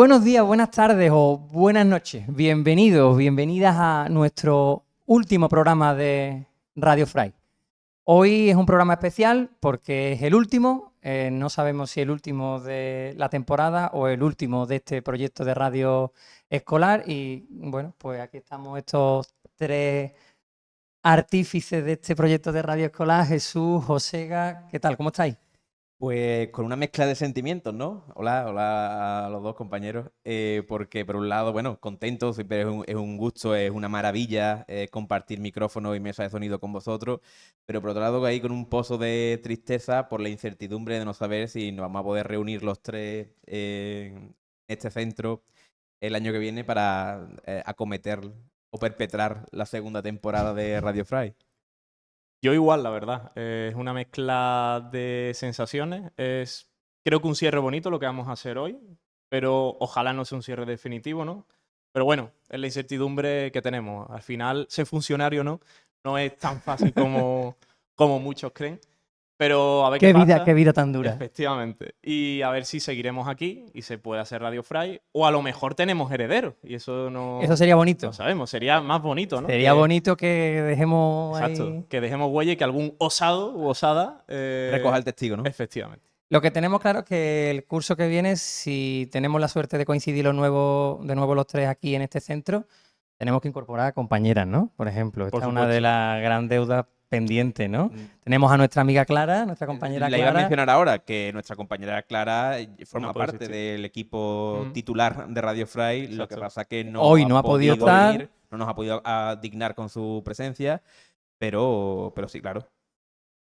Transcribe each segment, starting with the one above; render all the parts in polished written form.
Buenos días, buenas tardes o buenas noches. Bienvenidos, bienvenidas a nuestro último programa de Radio Fray. Hoy es un programa especial porque es el último. No sabemos si el último de la temporada o el último de este proyecto de radio escolar. Y bueno, pues aquí estamos estos tres artífices de este proyecto de radio escolar. Jesús, Josega, ¿qué tal? ¿Cómo estáis? Pues con una mezcla de sentimientos, ¿no? Hola, hola a los dos compañeros. Porque por un lado, bueno, contento, siempre es un gusto, es una maravilla compartir micrófono y mesa de sonido con vosotros. Pero por otro lado, ahí con un pozo de tristeza por la incertidumbre de no saber si nos vamos a poder reunir los tres en este centro el año que viene para acometer o perpetrar la segunda temporada de Radio Fry. Yo igual, la verdad. Es una mezcla de sensaciones. Creo que un cierre bonito lo que vamos a hacer hoy, pero ojalá no sea un cierre definitivo, ¿no? Pero bueno, es la incertidumbre que tenemos. Al final, ser funcionario no es tan fácil como muchos creen. Pero a ver qué pasa. Qué vida tan dura. Efectivamente. Y a ver si seguiremos aquí y se puede hacer Radio Fry. O a lo mejor tenemos herederos. Y eso no... Eso sería bonito. No sabemos. Sería más bonito, ¿no? Sería bonito que dejemos Exacto. ahí... Que dejemos huella y que algún osado u osada... Recoja el testigo, ¿no? Efectivamente. Lo que tenemos claro es que el curso que viene, si tenemos la suerte de coincidir de nuevo los tres aquí en este centro, tenemos que incorporar a compañeras, ¿no? Por ejemplo, esta es una de las gran deudas pendientes, ¿no? Tenemos a nuestra amiga Clara, nuestra compañera La Clara. iba a mencionar ahora, que nuestra compañera Clara forma No puede parte existir. del equipo titular de Radio Fry. Lo que Exacto. pasa que Hoy no ha podido estar. venir, no nos ha podido dignar con su presencia, pero sí, claro.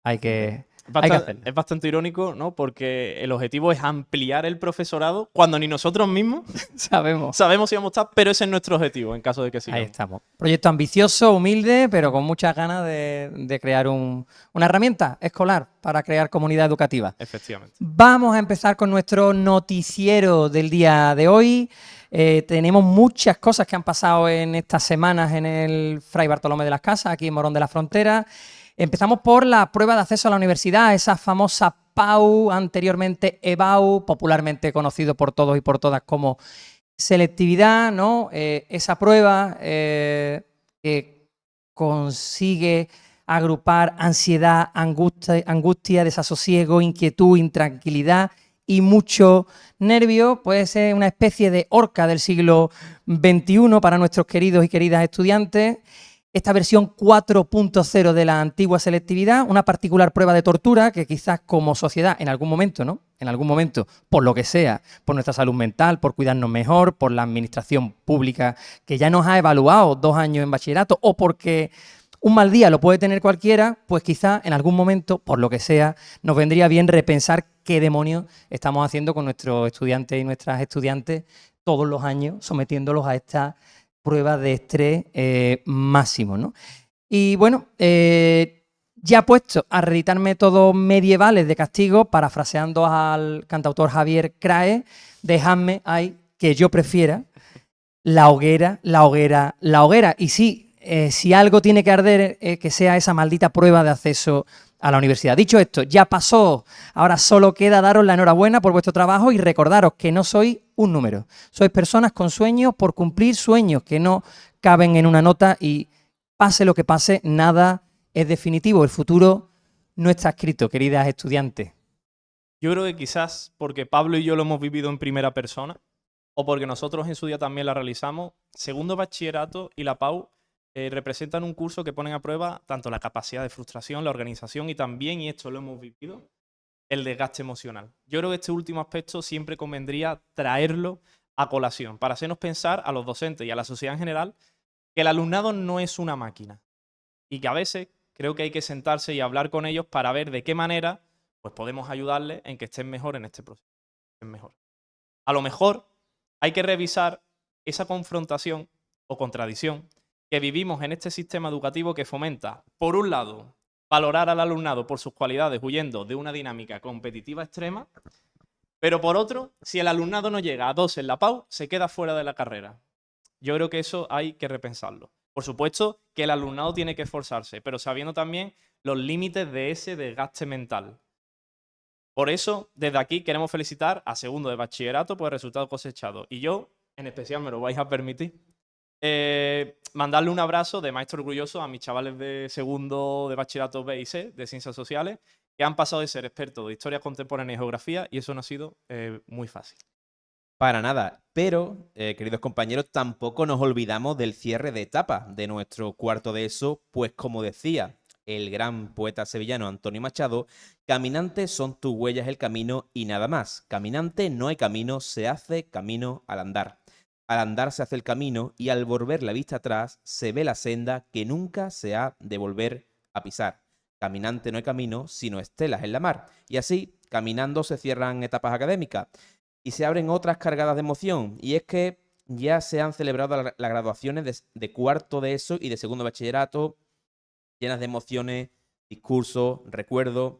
Hay que hacerlo. Es bastante irónico, ¿no? Porque el objetivo es ampliar el profesorado cuando ni nosotros mismos Sabemos. sabemos si vamos a estar, pero ese es nuestro objetivo en caso de que sigamos. Ahí estamos. Proyecto ambicioso, humilde, pero con muchas ganas de crear una herramienta escolar para crear comunidad educativa. Efectivamente. Vamos a empezar con nuestro noticiero del día de hoy. Tenemos muchas cosas que han pasado en estas semanas en el Fray Bartolomé de las Casas, aquí en Morón de la Frontera. Empezamos por la prueba de acceso a la universidad, esa famosa PAU, anteriormente EBAU, popularmente conocido por todos y por todas como selectividad, ¿no? Esa prueba que consigue agrupar ansiedad, angustia, desasosiego, inquietud, intranquilidad y mucho nervio. Puede ser una especie de horca del siglo XXI para nuestros queridos y queridas estudiantes. Esta versión 4.0 de la antigua selectividad, una particular prueba de tortura que quizás como sociedad en algún momento, ¿no? En algún momento, por lo que sea, por nuestra salud mental, por cuidarnos mejor, por la administración pública que ya nos ha evaluado 2 años en bachillerato o porque un mal día lo puede tener cualquiera, pues quizás en algún momento, por lo que sea, nos vendría bien repensar qué demonios estamos haciendo con nuestros estudiantes y nuestras estudiantes todos los años, sometiéndolos a esta prueba de estrés máximo, ¿no? Y bueno, ya puesto a reeditar métodos medievales de castigo, parafraseando al cantautor Javier Crae, dejadme ahí que yo prefiera la hoguera, la hoguera, la hoguera. Y sí, si algo tiene que arder, que sea esa maldita prueba de acceso a la universidad. Dicho esto, ya pasó. Ahora solo queda daros la enhorabuena por vuestro trabajo y recordaros que no sois un número. Sois personas con sueños por cumplir sueños que no caben en una nota y pase lo que pase, nada es definitivo. El futuro no está escrito, queridas estudiantes. Yo creo que quizás porque Pablo y yo lo hemos vivido en primera persona o porque nosotros en su día también la realizamos, segundo bachillerato y la PAU representan un curso que ponen a prueba tanto la capacidad de frustración, la organización y también, y esto lo hemos vivido, el desgaste emocional. Yo creo que este último aspecto siempre convendría traerlo a colación para hacernos pensar a los docentes y a la sociedad en general que el alumnado no es una máquina y que a veces creo que hay que sentarse y hablar con ellos para ver de qué manera pues, podemos ayudarles en que estén mejor en este proceso. Estén mejor. A lo mejor hay que revisar esa confrontación o contradicción que vivimos en este sistema educativo que fomenta, por un lado, valorar al alumnado por sus cualidades huyendo de una dinámica competitiva extrema, pero por otro, si el alumnado no llega a 2 en la PAU, se queda fuera de la carrera. Yo creo que eso hay que repensarlo. Por supuesto que el alumnado tiene que esforzarse, pero sabiendo también los límites de ese desgaste mental. Por eso, desde aquí queremos felicitar a segundo de bachillerato por el resultado cosechado. Y yo, en especial, me lo vais a permitir, mandarle un abrazo de maestro orgulloso a mis chavales de segundo de bachillerato B y C, de Ciencias Sociales, que han pasado de ser expertos de Historia Contemporánea y Geografía, y eso no ha sido muy fácil. Para nada, pero, queridos compañeros, tampoco nos olvidamos del cierre de etapa de nuestro cuarto de ESO, pues como decía el gran poeta sevillano Antonio Machado, caminante son tus huellas el camino y nada más. Caminante no hay camino, se hace camino al andar. Al andar se hace el camino y al volver la vista atrás se ve la senda que nunca se ha de volver a pisar. Caminante no hay camino, sino estelas en la mar. Y así, caminando se cierran etapas académicas y se abren otras cargadas de emoción. Y es que ya se han celebrado las graduaciones de cuarto de ESO y de segundo de bachillerato, llenas de emociones, discursos, recuerdos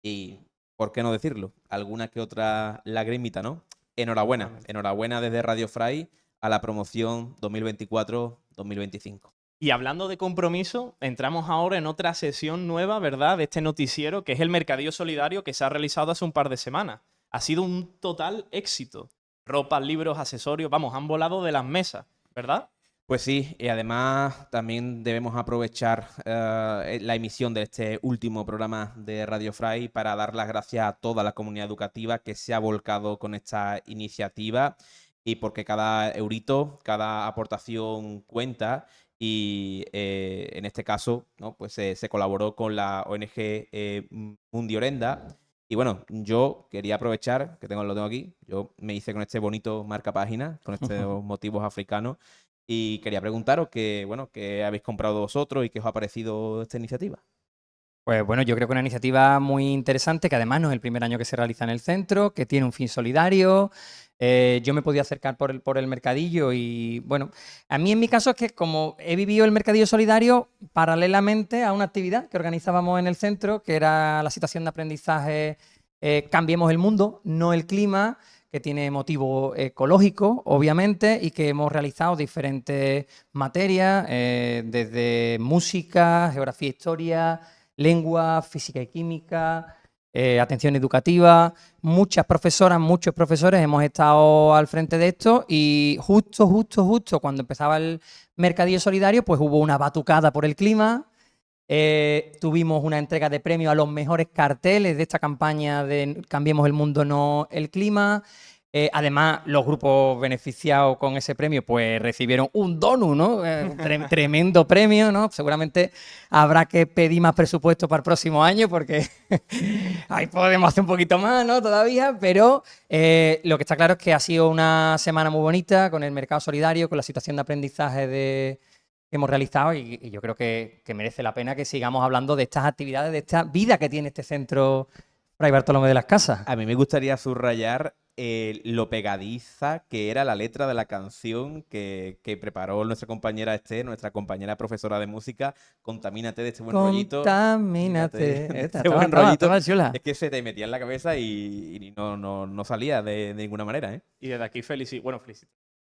y, ¿por qué no decirlo?, alguna que otra lagrimita, ¿no? Enhorabuena, enhorabuena desde Radio Fray a la promoción 2024-2025. Y hablando de compromiso, entramos ahora en otra sesión nueva, ¿verdad?, de este noticiero, que es el Mercadillo Solidario que se ha realizado hace un par de semanas. Ha sido un total éxito. Ropas, libros, accesorios, vamos, han volado de las mesas, ¿verdad? Pues sí, y además también debemos aprovechar la emisión de este último programa de Radio Fray para dar las gracias a toda la comunidad educativa que se ha volcado con esta iniciativa, y porque cada eurito, cada aportación cuenta, y en este caso, ¿no?, pues se colaboró con la ONG Mundiorenda. Y bueno, yo quería aprovechar, lo tengo aquí, yo me hice con este bonito marcapágina, con estos motivos africanos, y quería preguntaros qué habéis comprado vosotros y qué os ha parecido esta iniciativa. Pues bueno, yo creo que una iniciativa muy interesante, que además no es el primer año que se realiza en el centro, que tiene un fin solidario. Yo me podía acercar por el mercadillo y bueno, a mí en mi caso es que como he vivido el mercadillo solidario paralelamente a una actividad que organizábamos en el centro, que era la situación de aprendizaje Cambiemos el mundo, no el clima, que tiene motivo ecológico, obviamente, y que hemos realizado diferentes materias, desde música, geografía, historia, lengua, física y química, atención educativa. Muchas profesoras, muchos profesores hemos estado al frente de esto, y justo cuando empezaba el Mercadillo Solidario, pues hubo una batucada por el clima. Tuvimos una entrega de premios a los mejores carteles de esta campaña de Cambiemos el mundo, no el clima. Además, los grupos beneficiados con ese premio pues recibieron un donut, ¿no? Tremendo premio, ¿no? Seguramente habrá que pedir más presupuesto para el próximo año porque ahí podemos hacer un poquito más, ¿no? Todavía, pero lo que está claro es que ha sido una semana muy bonita con el mercado solidario, con la situación de aprendizaje que hemos realizado, y yo creo que merece la pena que sigamos hablando de estas actividades, de esta vida que tiene este centro Fray Bartolomé de las Casas. A mí me gustaría subrayar lo pegadiza que era la letra de la canción que preparó nuestra compañera Esther, nuestra compañera profesora de música. Contamínate, de este buen rollito. Contamínate. Este buen rollito. Estaba chula. Es que se te metía en la cabeza y no salía de ninguna manera, ¿eh? Y desde aquí felicito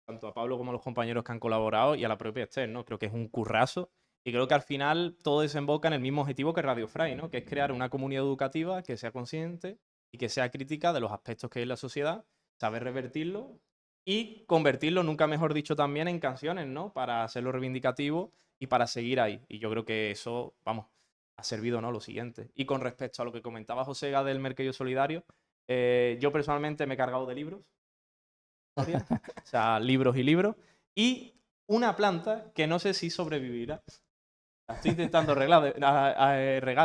tanto a Pablo como a los compañeros que han colaborado y a la propia Esther, ¿no? Creo que es un currazo y creo que al final todo desemboca en el mismo objetivo que Radio Fray, ¿no? Que es crear una comunidad educativa que sea consciente y que sea crítica de los aspectos que hay en la sociedad, saber revertirlo y convertirlo, nunca mejor dicho, también en canciones, ¿no? Para hacerlo reivindicativo y para seguir ahí. Y yo creo que eso, vamos, ha servido, ¿no? Lo siguiente. Y con respecto a lo que comentaba Josega del Mercadillo Solidario, yo personalmente me he cargado de libros. O sea, libros y libros. Y una planta que no sé si sobrevivirá. La estoy intentando regar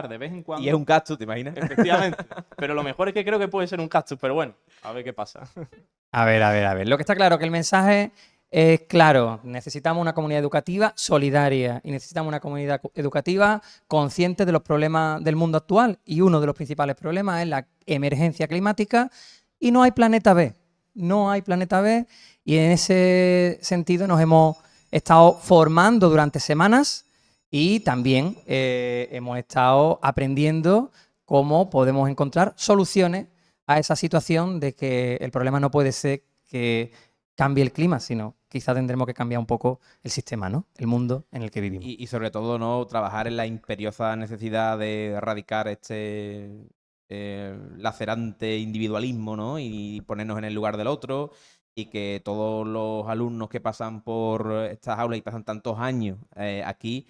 de vez en cuando. Y es un cactus, ¿te imaginas? Efectivamente. Pero lo mejor es que creo que puede ser un cactus. Pero bueno, a ver qué pasa. A ver. Lo que está claro es que el mensaje es claro. Necesitamos una comunidad educativa solidaria y necesitamos una comunidad educativa consciente de los problemas del mundo actual. Y uno de los principales problemas es la emergencia climática, y no hay planeta B. No hay planeta B, y en ese sentido nos hemos estado formando durante semanas y también hemos estado aprendiendo cómo podemos encontrar soluciones a esa situación de que el problema no puede ser que cambie el clima, sino quizá tendremos que cambiar un poco el sistema, ¿no? El mundo en el que vivimos. Y sobre todo, ¿no?, trabajar en la imperiosa necesidad de erradicar este lacerante individualismo, ¿no? Y ponernos en el lugar del otro, y que todos los alumnos que pasan por estas aulas y pasan tantos años aquí,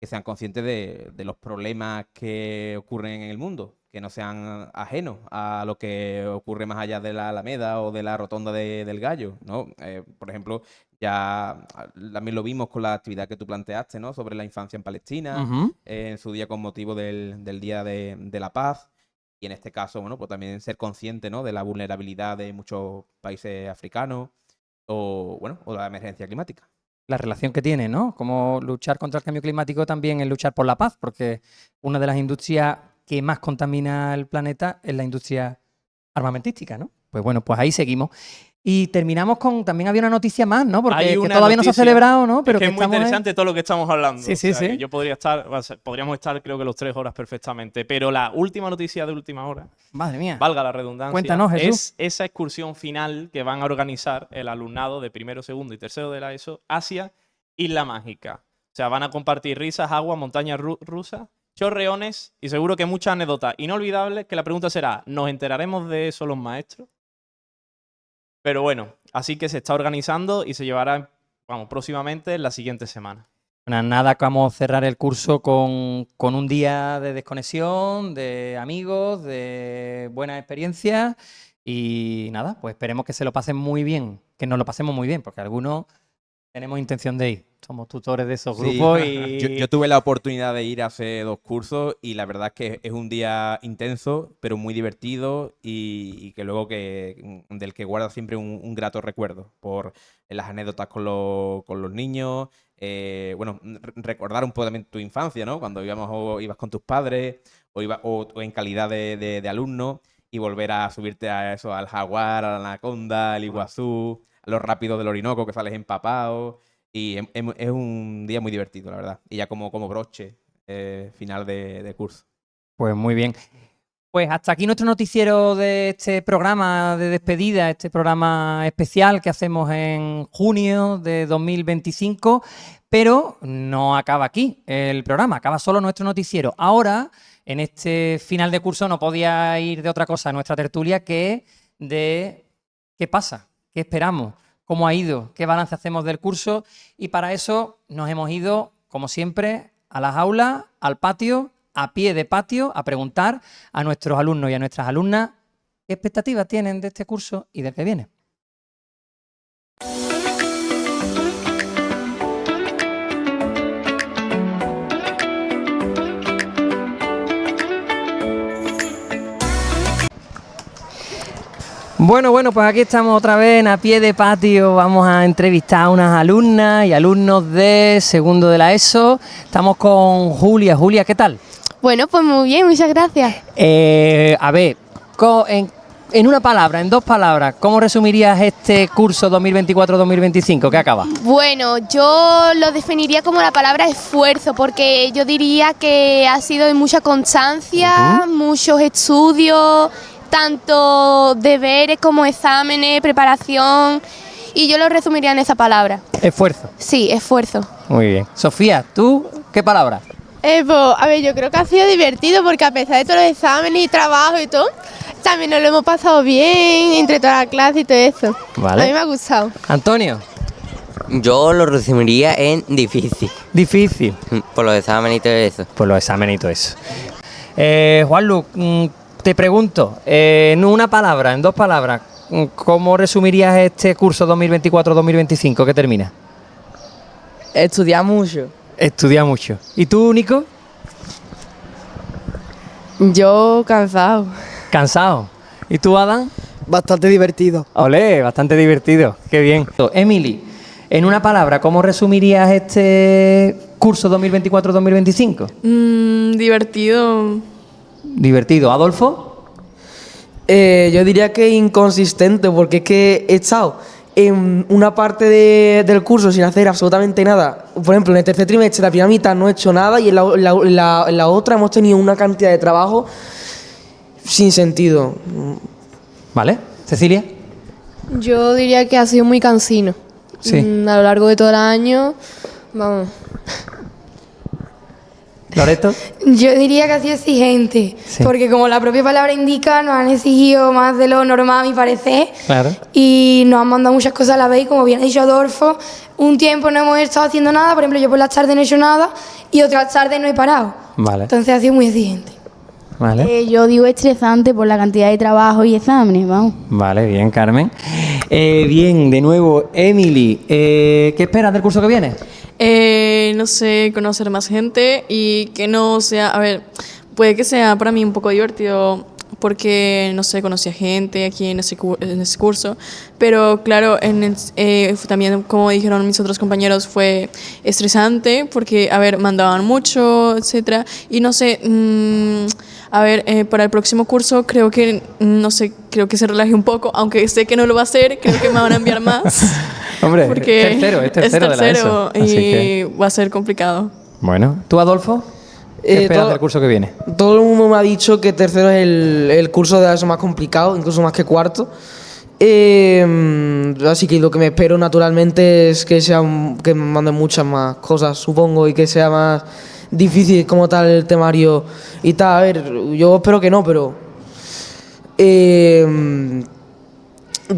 que sean conscientes de los problemas que ocurren en el mundo, que no sean ajenos a lo que ocurre más allá de la Alameda o de la Rotonda del Gallo, ¿no? Por ejemplo, ya también lo vimos con la actividad que tú planteaste, ¿no? Sobre la infancia en Palestina, en su día con motivo del Día de la Paz. Y en este caso, bueno, pues también ser consciente, ¿no? De la vulnerabilidad de muchos países africanos o, bueno, o la emergencia climática. La relación que tiene, ¿no? Como luchar contra el cambio climático también es luchar por la paz, porque una de las industrias que más contamina el planeta es la industria armamentística, ¿no? Pues bueno, pues ahí seguimos. Y terminamos con... También había una noticia más, ¿no? Porque que todavía no se ha celebrado, ¿no? Pero es que es muy interesante todo lo que estamos hablando. Sí, sí, o sea, sí. que yo podríamos estar creo que los 3 horas perfectamente. Pero la última noticia de última hora, Madre mía. valga la redundancia, Cuéntanos, Jesús. es esa excursión final que van a organizar el alumnado de primero, segundo y tercero de la ESO hacia Isla Mágica. O sea, van a compartir risas, agua, montañas rusas, chorreones y seguro que muchas anécdotas inolvidables, que la pregunta será, ¿nos enteraremos de eso los maestros? Pero bueno, así que se está organizando y se llevará, vamos, próximamente la siguiente semana. Bueno, nada, vamos a cerrar el curso con un día de desconexión, de amigos, de buenas experiencias y nada, pues esperemos que se lo pasen muy bien, que nos lo pasemos muy bien, porque algunos tenemos intención de ir. Somos tutores de esos grupos y... Yo tuve la oportunidad de ir hace 2 cursos y la verdad es que es un día intenso, pero muy divertido y que luego del que guarda siempre un grato recuerdo por las anécdotas con los niños. Bueno, recordar un poco también tu infancia, ¿no? Cuando ibas con tus padres o en calidad de alumno y volver a subirte a eso, al Jaguar, a la Anaconda, al Iguazú, a los rápidos del Orinoco que sales empapado. Y es un día muy divertido, la verdad. Y ya como broche final de curso. Pues muy bien. Pues hasta aquí nuestro noticiero de este programa de despedida, este programa especial que hacemos en junio de 2025, pero no acaba aquí el programa, acaba solo nuestro noticiero. Ahora, en este final de curso, no podía ir de otra cosa a nuestra tertulia que de qué pasa, qué esperamos, cómo ha ido, qué balance hacemos del curso, y para eso nos hemos ido, como siempre, a las aulas, al patio, a pie de patio, a preguntar a nuestros alumnos y a nuestras alumnas qué expectativas tienen de este curso y del que viene. Bueno, pues aquí estamos otra vez en a pie de patio. Vamos a entrevistar a unas alumnas y alumnos de segundo de la ESO. Estamos con Julia. Julia, ¿qué tal? Bueno, pues muy bien, muchas gracias. A ver, en una palabra, en 2 palabras, ¿cómo resumirías este curso 2024-2025 que acaba? Bueno, yo lo definiría como la palabra esfuerzo, porque yo diría que ha sido de mucha constancia, muchos estudios, tanto deberes como exámenes, preparación, y yo lo resumiría en esa palabra. Esfuerzo. Sí, esfuerzo. Muy bien. Sofía, ¿tú qué palabra? Pues, a ver, yo creo que ha sido divertido porque a pesar de todos los exámenes y trabajo y todo, también nos lo hemos pasado bien entre toda la clase y todo eso. Vale. A mí me ha gustado. Antonio. Yo lo resumiría en difícil, Difícil. por los exámenes y todo eso. Por los exámenes y todo eso. Juanlu, te pregunto, en una palabra, en 2 palabras, ¿cómo resumirías este curso 2024-2025 que termina? Estudiar mucho. Estudiar mucho. ¿Y tú, Nico? Yo cansado. ¿Cansado? ¿Y tú, Adam? Bastante divertido. Olé, bastante divertido. Qué bien. Emily, en una palabra, ¿cómo resumirías este curso 2024-2025? Divertido. Divertido. ¿Adolfo? Yo diría que inconsistente, porque es que he estado en una parte del curso sin hacer absolutamente nada. Por ejemplo, en el tercer trimestre, la primera mitad no he hecho nada y en la otra hemos tenido una cantidad de trabajo sin sentido. ¿Vale? ¿Cecilia? Yo diría que ha sido muy cansino. Sí. A lo largo de todo el año, vamos. Loreto. Yo diría que ha sido exigente, Sí. porque como la propia palabra indica, nos han exigido más de lo normal, a mi parecer, Claro. y nos han mandado muchas cosas a la vez, y como bien ha dicho Adolfo, un tiempo no hemos estado haciendo nada, por ejemplo, yo por las tardes no he hecho nada, y otras tardes no he parado. Vale. Entonces ha sido muy exigente. Vale. Yo digo estresante por la cantidad de trabajo y exámenes, vamos. Vale, bien, Carmen. Bien, de nuevo, Emily, ¿qué esperas del curso que viene? No sé, conocer más gente y que no sea, a ver, puede que sea para mí un poco divertido porque, no sé, conocí a gente aquí en ese curso, pero claro, también, como dijeron mis otros compañeros, fue estresante porque, a ver, mandaban mucho, etcétera, y no sé, a ver, para el próximo curso creo que, no sé, creo que se relaje un poco, aunque sé que no lo va a hacer, creo que me van a enviar más. Hombre, Porque es tercero de la ESO. y Así que, va a ser complicado. bueno, ¿tú, Adolfo? ¿Qué esperas del curso que viene? Todo el mundo me ha dicho que tercero es el curso de eso más complicado, incluso más que cuarto. Así que lo que me espero naturalmente es que que me manden muchas más cosas, supongo, y que sea más difícil como tal el temario y tal. A ver, yo espero que no, pero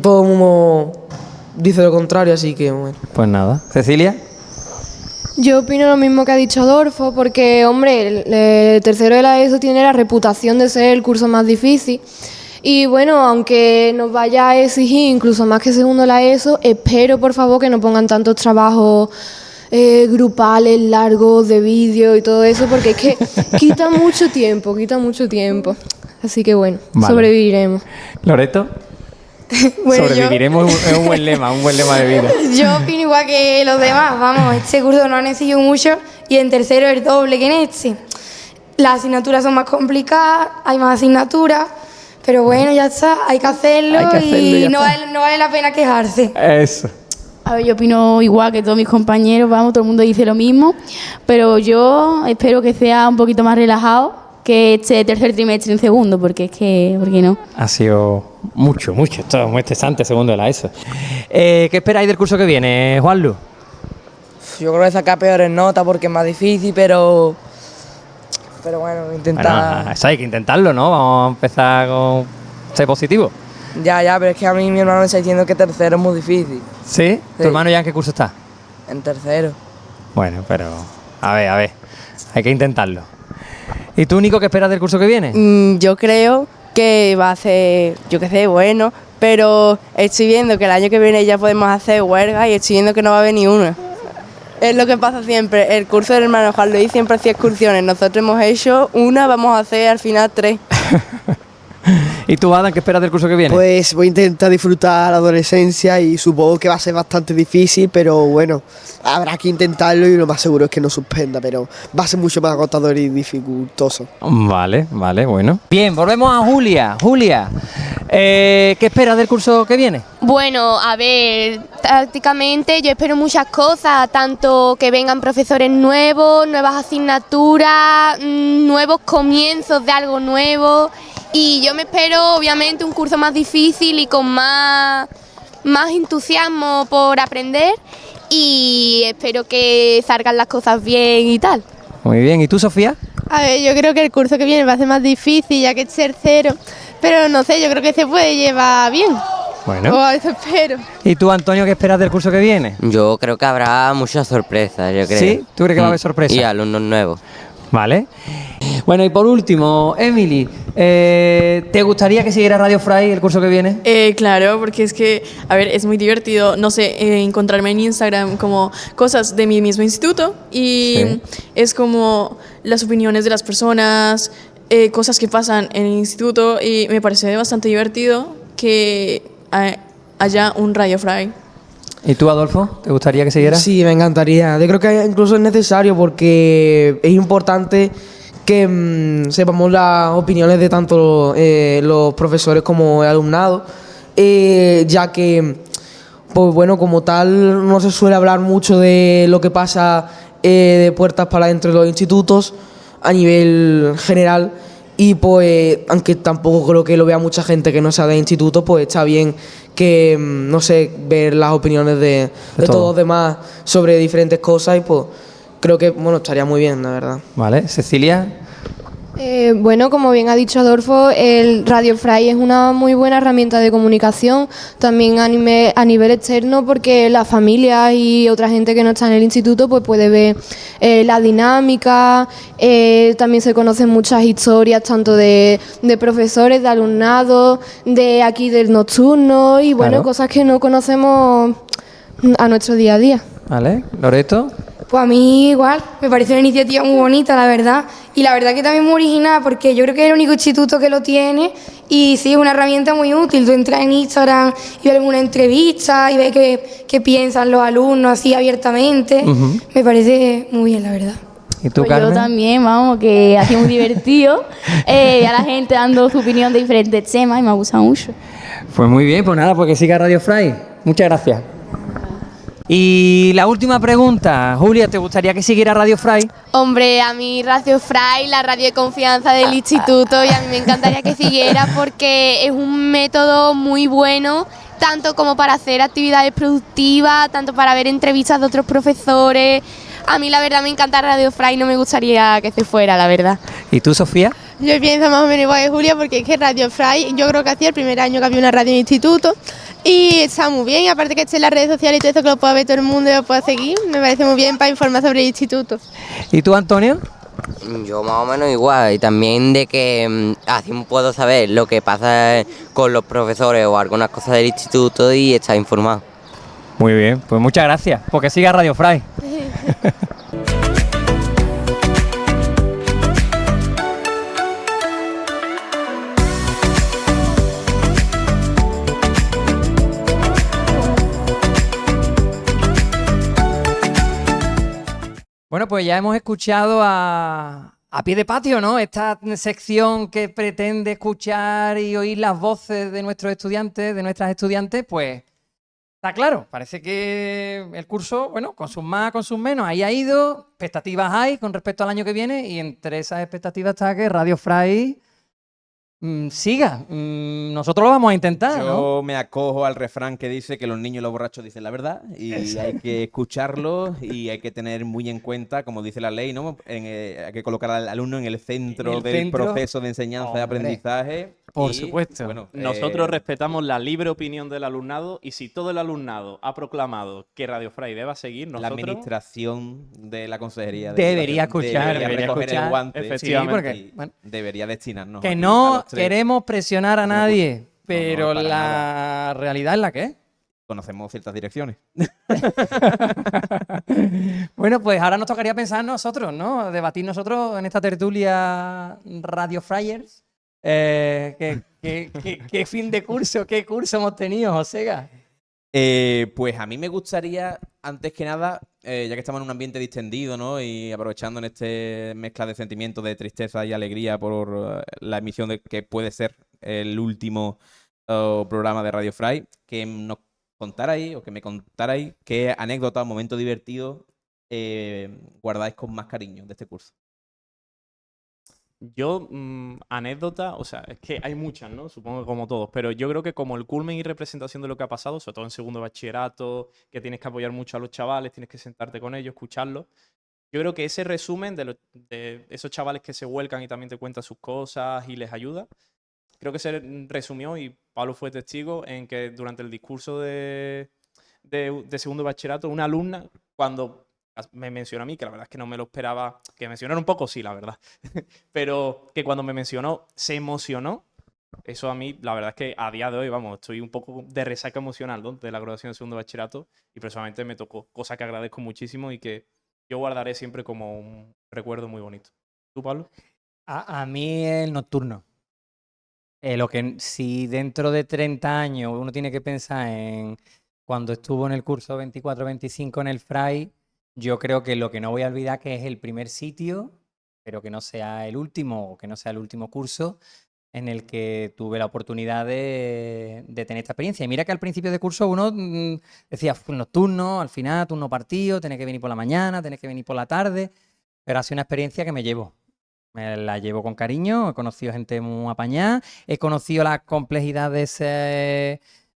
todo el mundo dice lo contrario, así que bueno. Pues nada. ¿Cecilia? Yo opino lo mismo que ha dicho Adolfo, porque, hombre, el tercero de la ESO tiene la reputación de ser el curso más difícil. Y bueno, aunque nos vaya a exigir incluso más que segundo de la ESO, espero, por favor, que no pongan tantos trabajos grupales, largos, de vídeo y todo eso, porque es que quita mucho tiempo. Así que bueno, Vale. sobreviviremos. ¿Loreto? Bueno, Sobreviviremos es un buen lema de vida. Yo opino igual que los demás, vamos, este curso no han exigido mucho y en tercero el doble que en este. Las asignaturas son más complicadas, hay más asignaturas, pero bueno, ya está, hay que hacerlo, y no vale la pena quejarse. Eso. A ver, yo opino igual que todos mis compañeros, vamos, todo el mundo dice lo mismo, pero yo espero que sea un poquito más relajado que este tercer trimestre en segundo, porque es que, ¿por qué no? Ha sido mucho, esto es muy estresante, segundo de la ESO. ¿Qué esperáis del curso que viene, Juanlu? Yo creo que sacar peores notas porque es más difícil, pero bueno, intentar. Bueno, eso hay que intentarlo, ¿no? Vamos a empezar con ser positivo. Ya, pero es que a mí mi hermano me está diciendo que tercero es muy difícil. ¿Sí? ¿Tu hermano ya en qué curso está? En tercero. Bueno, pero a ver, hay que intentarlo. ¿Y tú, Nico, qué esperas del curso que viene? Yo creo que va a ser, yo qué sé, bueno, pero estoy viendo que el año que viene ya podemos hacer huelga y estoy viendo que no va a haber ni una. Es lo que pasa siempre, el curso del hermano Juan Luis siempre hacía excursiones, nosotros hemos hecho una, vamos a hacer al final 3. ¿Y tú, Adam, qué esperas del curso que viene? Pues voy a intentar disfrutar la adolescencia y supongo que va a ser bastante difícil, pero bueno, habrá que intentarlo y lo más seguro es que no suspenda, pero va a ser mucho más agotador y dificultoso. Vale, bueno. Bien, volvemos a Julia. Julia, ¿qué esperas del curso que viene? Bueno, a ver, prácticamente yo espero muchas cosas, tanto que vengan profesores nuevos, nuevas asignaturas, nuevos comienzos de algo nuevo. Y yo me espero, obviamente, un curso más difícil y con más entusiasmo por aprender. Y espero que salgan las cosas bien y tal. Muy bien, ¿y tú, Sofía? A ver, yo creo que el curso que viene va a ser más difícil ya que es tercero, pero no sé, yo creo que se puede llevar bien. Bueno. O eso espero. ¿Y tú, Antonio, qué esperas del curso que viene? Yo creo que habrá muchas sorpresas, yo creo. ¿Sí? ¿Tú crees que va a haber sorpresas? Y alumnos nuevos. Vale. Bueno, y por último, Emily, ¿te gustaría que siguiera Radio Fray el curso que viene? Claro, porque es que, a ver, es muy divertido, no sé, encontrarme en Instagram como cosas de mi mismo instituto y Sí. es como las opiniones de las personas, cosas que pasan en el instituto y me parece bastante divertido que haya un Radio Fray. ¿Y tú, Adolfo? ¿Te gustaría que siguiera? Sí, me encantaría. Yo creo que incluso es necesario porque es importante que sepamos las opiniones de tanto los profesores como el alumnado, ya que, pues bueno, como tal, no se suele hablar mucho de lo que pasa de puertas para adentro de los institutos a nivel general. Y pues, aunque tampoco creo que lo vea mucha gente que no sea de instituto, pues está bien que, no sé, ver las opiniones de todos los demás sobre diferentes cosas y pues creo que, bueno, estaría muy bien, la verdad. Vale, Cecilia. Bueno, como bien ha dicho Adolfo, el Radio Fray es una muy buena herramienta de comunicación, también a nivel externo, porque las familias y otra gente que no está en el instituto pues puede ver la dinámica, también se conocen muchas historias tanto de profesores, de alumnado, de aquí del nocturno y bueno, Claro. cosas que no conocemos a nuestro día a día. Vale, Loreto. Pues a mí igual, me parece una iniciativa muy bonita, la verdad. Y la verdad que también muy original, porque yo creo que es el único instituto que lo tiene. Y sí, es una herramienta muy útil. Tú entras en Instagram y ves alguna entrevista y ves qué piensan los alumnos así abiertamente. Ujú. Me parece muy bien, la verdad. ¿Y tú, Pues Carmen? yo también, vamos, que ha sido muy divertido. A la gente dando su opinión de diferentes temas y me ha gustado mucho. Pues muy bien, pues nada, porque siga Radio Fray. Muchas gracias. Y la última pregunta, Julia, ¿te gustaría que siguiera Radio Fray? Hombre, a mí Radio Fray, la radio de confianza del instituto, y a mí me encantaría que siguiera porque es un método muy bueno, tanto como para hacer actividades productivas, tanto para ver entrevistas de otros profesores. A mí la verdad me encanta Radio Fray, no me gustaría que se fuera, la verdad. ¿Y tú, Sofía? Yo pienso más o menos igual que Julia, porque es que Radio Fray, yo creo que hacía el primer año que había una radio en el instituto y está muy bien, y aparte que esté en las redes sociales y todo eso, que lo pueda ver todo el mundo y lo pueda seguir, me parece muy bien para informar sobre el instituto. ¿Y tú, Antonio? Yo más o menos igual, y también de que así puedo saber lo que pasa con los profesores o algunas cosas del instituto y estar informado. Muy bien, pues muchas gracias, porque siga Radio Fray. Bueno, pues ya hemos escuchado a pie de patio, ¿no? Esta sección que pretende escuchar y oír las voces de nuestros estudiantes, de nuestras estudiantes, pues está claro. Parece que el curso, bueno, con sus más, con sus menos, ahí ha ido. Expectativas hay con respecto al año que viene y entre esas expectativas está que Radio Fray siga. Nosotros lo vamos a intentar, ¿no? Yo me acojo al refrán que dice que los niños y los borrachos dicen la verdad y hay que escucharlos y hay que tener muy en cuenta, como dice la ley, ¿no? Hay que colocar al alumno en el centro del proceso de enseñanza y aprendizaje. Por y, supuesto. bueno, Nosotros respetamos la libre opinión del alumnado y si todo el alumnado ha proclamado que Radio Fray deba seguir, la nosotros... administración de la consejería Debería escuchar, debería recoger escuchar. el guante, Efectivamente. Sí, porque, y bueno, debería destinarnos que a no los tres. queremos presionar a nadie, pero para la nada. realidad es la que es. Conocemos ciertas direcciones. Bueno, pues ahora nos tocaría pensar nosotros, ¿no? Debatir nosotros en esta tertulia Radio Fryers. ¿Qué fin de curso, qué curso hemos tenido, Josega? Pues a mí me gustaría, antes que nada, ya que estamos en un ambiente distendido, ¿no? Y aprovechando en este mezcla de sentimientos de tristeza y alegría por la emisión de que puede ser el último programa de Radio Fray, que nos contarais o que me contarais qué anécdota o momento divertido guardáis con más cariño de este curso. Yo, anécdota, o sea, es que hay muchas, ¿no? Supongo que como todos, pero yo creo que como el culmen y representación de lo que ha pasado, sobre todo en segundo de bachillerato, que tienes que apoyar mucho a los chavales, tienes que sentarte con ellos, escucharlos. Yo creo que ese resumen de esos chavales que se vuelcan y también te cuentan sus cosas y les ayuda, creo que se resumió, y Pablo fue testigo, en que durante el discurso de segundo de bachillerato, una alumna, cuando me mencionó a mí, que la verdad es que no me lo esperaba, que me mencionara un poco, sí, la verdad, pero que cuando me mencionó se emocionó. Eso a mí, la verdad es que a día de hoy, vamos, estoy un poco de resaca emocional, ¿no? De la graduación de segundo de bachillerato y personalmente me tocó, cosa que agradezco muchísimo y que yo guardaré siempre como un recuerdo muy bonito. ¿Tú, Pablo? A mí el nocturno. Lo que si dentro de 30 años uno tiene que pensar en cuando estuvo en el curso 24-25 en el Fray, yo creo que lo que no voy a olvidar que es el primer sitio, pero que no sea el último o que no sea el último curso en el que tuve la oportunidad de tener esta experiencia. Y mira que al principio de curso uno decía nocturno, al final turno partido, tenés que venir por la mañana, tenés que venir por la tarde, pero ha sido una experiencia que me llevo. Me la llevo con cariño, he conocido gente muy apañada, he conocido la complejidad de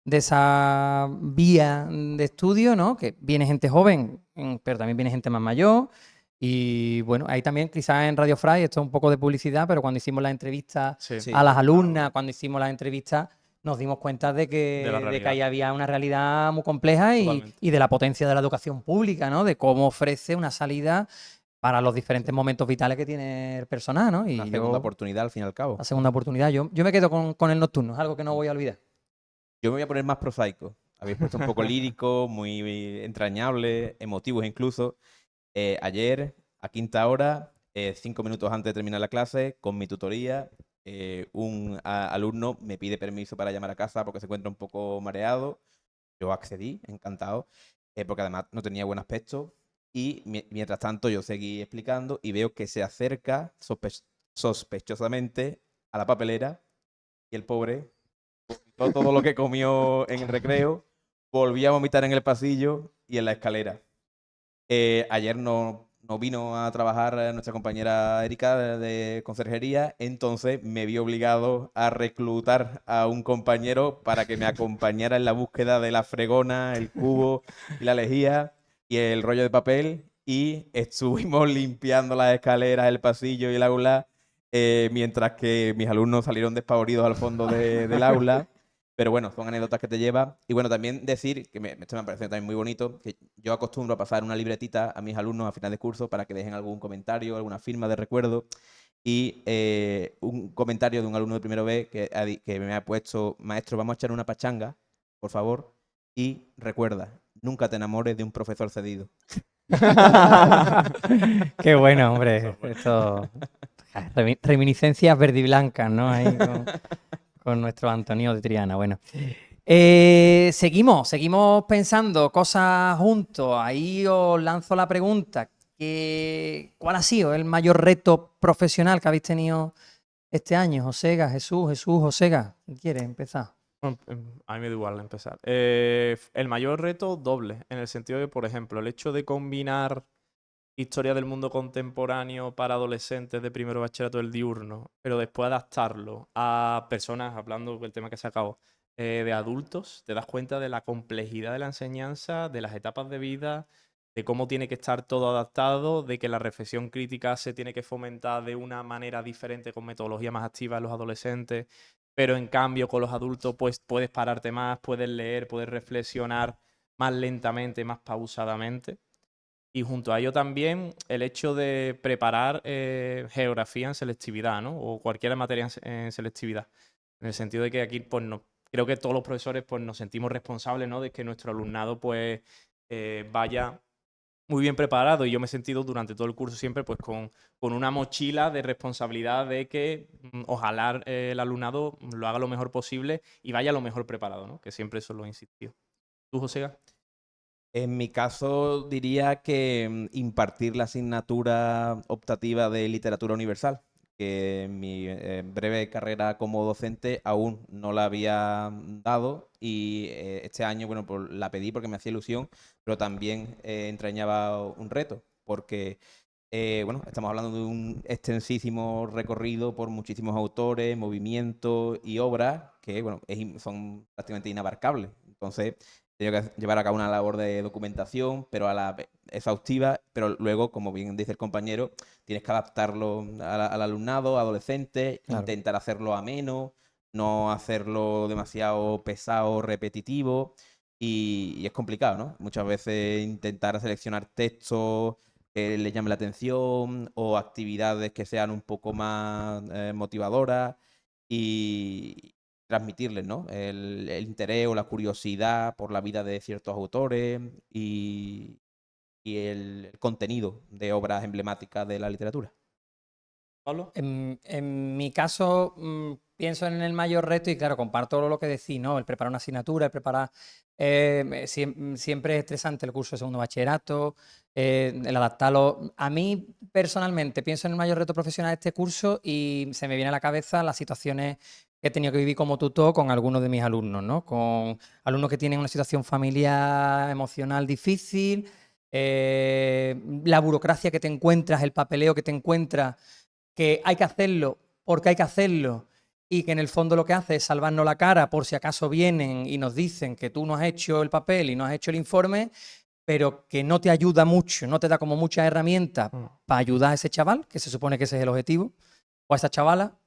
esa vía de estudio, ¿no? Que viene gente joven, pero también viene gente más mayor, Y bueno, ahí también quizás en Radio Fry, esto es un poco de publicidad, pero cuando hicimos las entrevistas Sí. a las alumnas, cuando hicimos las entrevistas, nos dimos cuenta de De la que realidad. ahí había una realidad muy compleja Totalmente. y de la potencia de la educación pública, ¿no? De cómo ofrece una salida para los diferentes momentos vitales que tiene el personal, ¿no? Y Una segunda oportunidad, al fin y al cabo. la segunda oportunidad. Yo me quedo con el nocturno, es algo que no voy a olvidar. Yo me voy a poner más prosaico. Habéis puesto un poco lírico, muy entrañable, emotivos incluso. Ayer, a quinta hora, 5 minutos antes de terminar la clase, con mi tutoría, un alumno me pide permiso para llamar a casa porque se encuentra un poco mareado. Yo accedí, encantado, porque además no tenía buen aspecto. Y mientras tanto yo seguí explicando y veo que se acerca sospechosamente a la papelera y el pobre vomitó todo lo que comió en el recreo, volvió a vomitar en el pasillo y en la escalera. Ayer no vino a trabajar nuestra compañera Erika de conserjería, entonces me vi obligado a reclutar a un compañero para que me acompañara en la búsqueda de la fregona, el cubo y la lejía y el rollo de papel, y estuvimos limpiando las escaleras, el pasillo y el aula, mientras que mis alumnos salieron despavoridos al fondo del aula. Pero bueno, son anécdotas que te lleva. Y bueno, también decir, que esto me parece también muy bonito, que yo acostumbro a pasar una libretita a mis alumnos a final de curso para que dejen algún comentario, alguna firma de recuerdo. Y un comentario de un alumno de primero B que me ha puesto: maestro, vamos a echar una pachanga, por favor. Y recuerda, nunca te enamores de un profesor cedido. Qué bueno, hombre. Esto, reminiscencias verdiblancas, ¿no? Ahí con nuestro Antonio de Triana. Bueno, seguimos pensando cosas juntos. Ahí os lanzo la pregunta. ¿Cuál ha sido el mayor reto profesional que habéis tenido este año? Josega, Jesús, Josega. ¿Quién quiere empezar? A mí me da igual empezar. El mayor reto doble, en el sentido de, por ejemplo, el hecho de combinar historia del mundo contemporáneo para adolescentes de primero bachillerato del diurno, pero después adaptarlo a personas, hablando del tema que se acabó, de adultos, te das cuenta de la complejidad de la enseñanza, de las etapas de vida, de cómo tiene que estar todo adaptado, de que la reflexión crítica se tiene que fomentar de una manera diferente, con metodología más activa en los adolescentes, pero en cambio con los adultos pues puedes pararte más, puedes leer, puedes reflexionar más lentamente, más pausadamente. Y junto a ello también el hecho de preparar geografía en selectividad, ¿no? O cualquier materia en selectividad. En el sentido de que aquí, pues, creo que todos los profesores pues, nos sentimos responsables, ¿no? De que nuestro alumnado pues, vaya muy bien preparado. Y yo me he sentido durante todo el curso siempre pues, con una mochila de responsabilidad de que ojalá el alumnado lo haga lo mejor posible y vaya lo mejor preparado, ¿no? Que siempre eso lo he insistido. ¿Tú, Josega? En mi caso diría que impartir la asignatura optativa de literatura universal, que en mi breve carrera como docente aún no la había dado, y este año, bueno, pues la pedí porque me hacía ilusión, pero también entrañaba un reto, porque bueno, estamos hablando de un extensísimo recorrido por muchísimos autores, movimientos y obras que, bueno, son prácticamente inabarcables. Entonces, tengo que llevar a cabo una labor de documentación, pero a la vez exhaustiva, pero luego, como bien dice el compañero, tienes que adaptarlo al alumnado, adolescente, Claro. intentar hacerlo ameno, no hacerlo demasiado pesado, repetitivo, y es complicado, ¿no? Muchas veces intentar seleccionar textos que les llame la atención o actividades que sean un poco más motivadoras y transmitirles, ¿no? El interés o la curiosidad por la vida de ciertos autores y el contenido de obras emblemáticas de la literatura. ¿Pablo? En mi caso, pienso en el mayor reto y claro, comparto lo que decís, ¿no? El preparar una asignatura, el preparar... siempre es estresante el curso de segundo bachillerato, el adaptarlo. A mí, personalmente, pienso en el mayor reto profesional de este curso y se me viene a la cabeza las situaciones que he tenido que vivir como tutor con algunos de mis alumnos, ¿no? Con alumnos que tienen una situación familiar, emocional difícil, la burocracia que te encuentras, el papeleo que te encuentras, que hay que hacerlo porque hay que hacerlo y que en el fondo lo que hace es salvarnos la cara por si acaso vienen y nos dicen que tú no has hecho el papel y no has hecho el informe, pero que no te ayuda mucho, no te da como muchas herramientas para ayudar a ese chaval, que se supone que ese es el objetivo, o a esa chavala.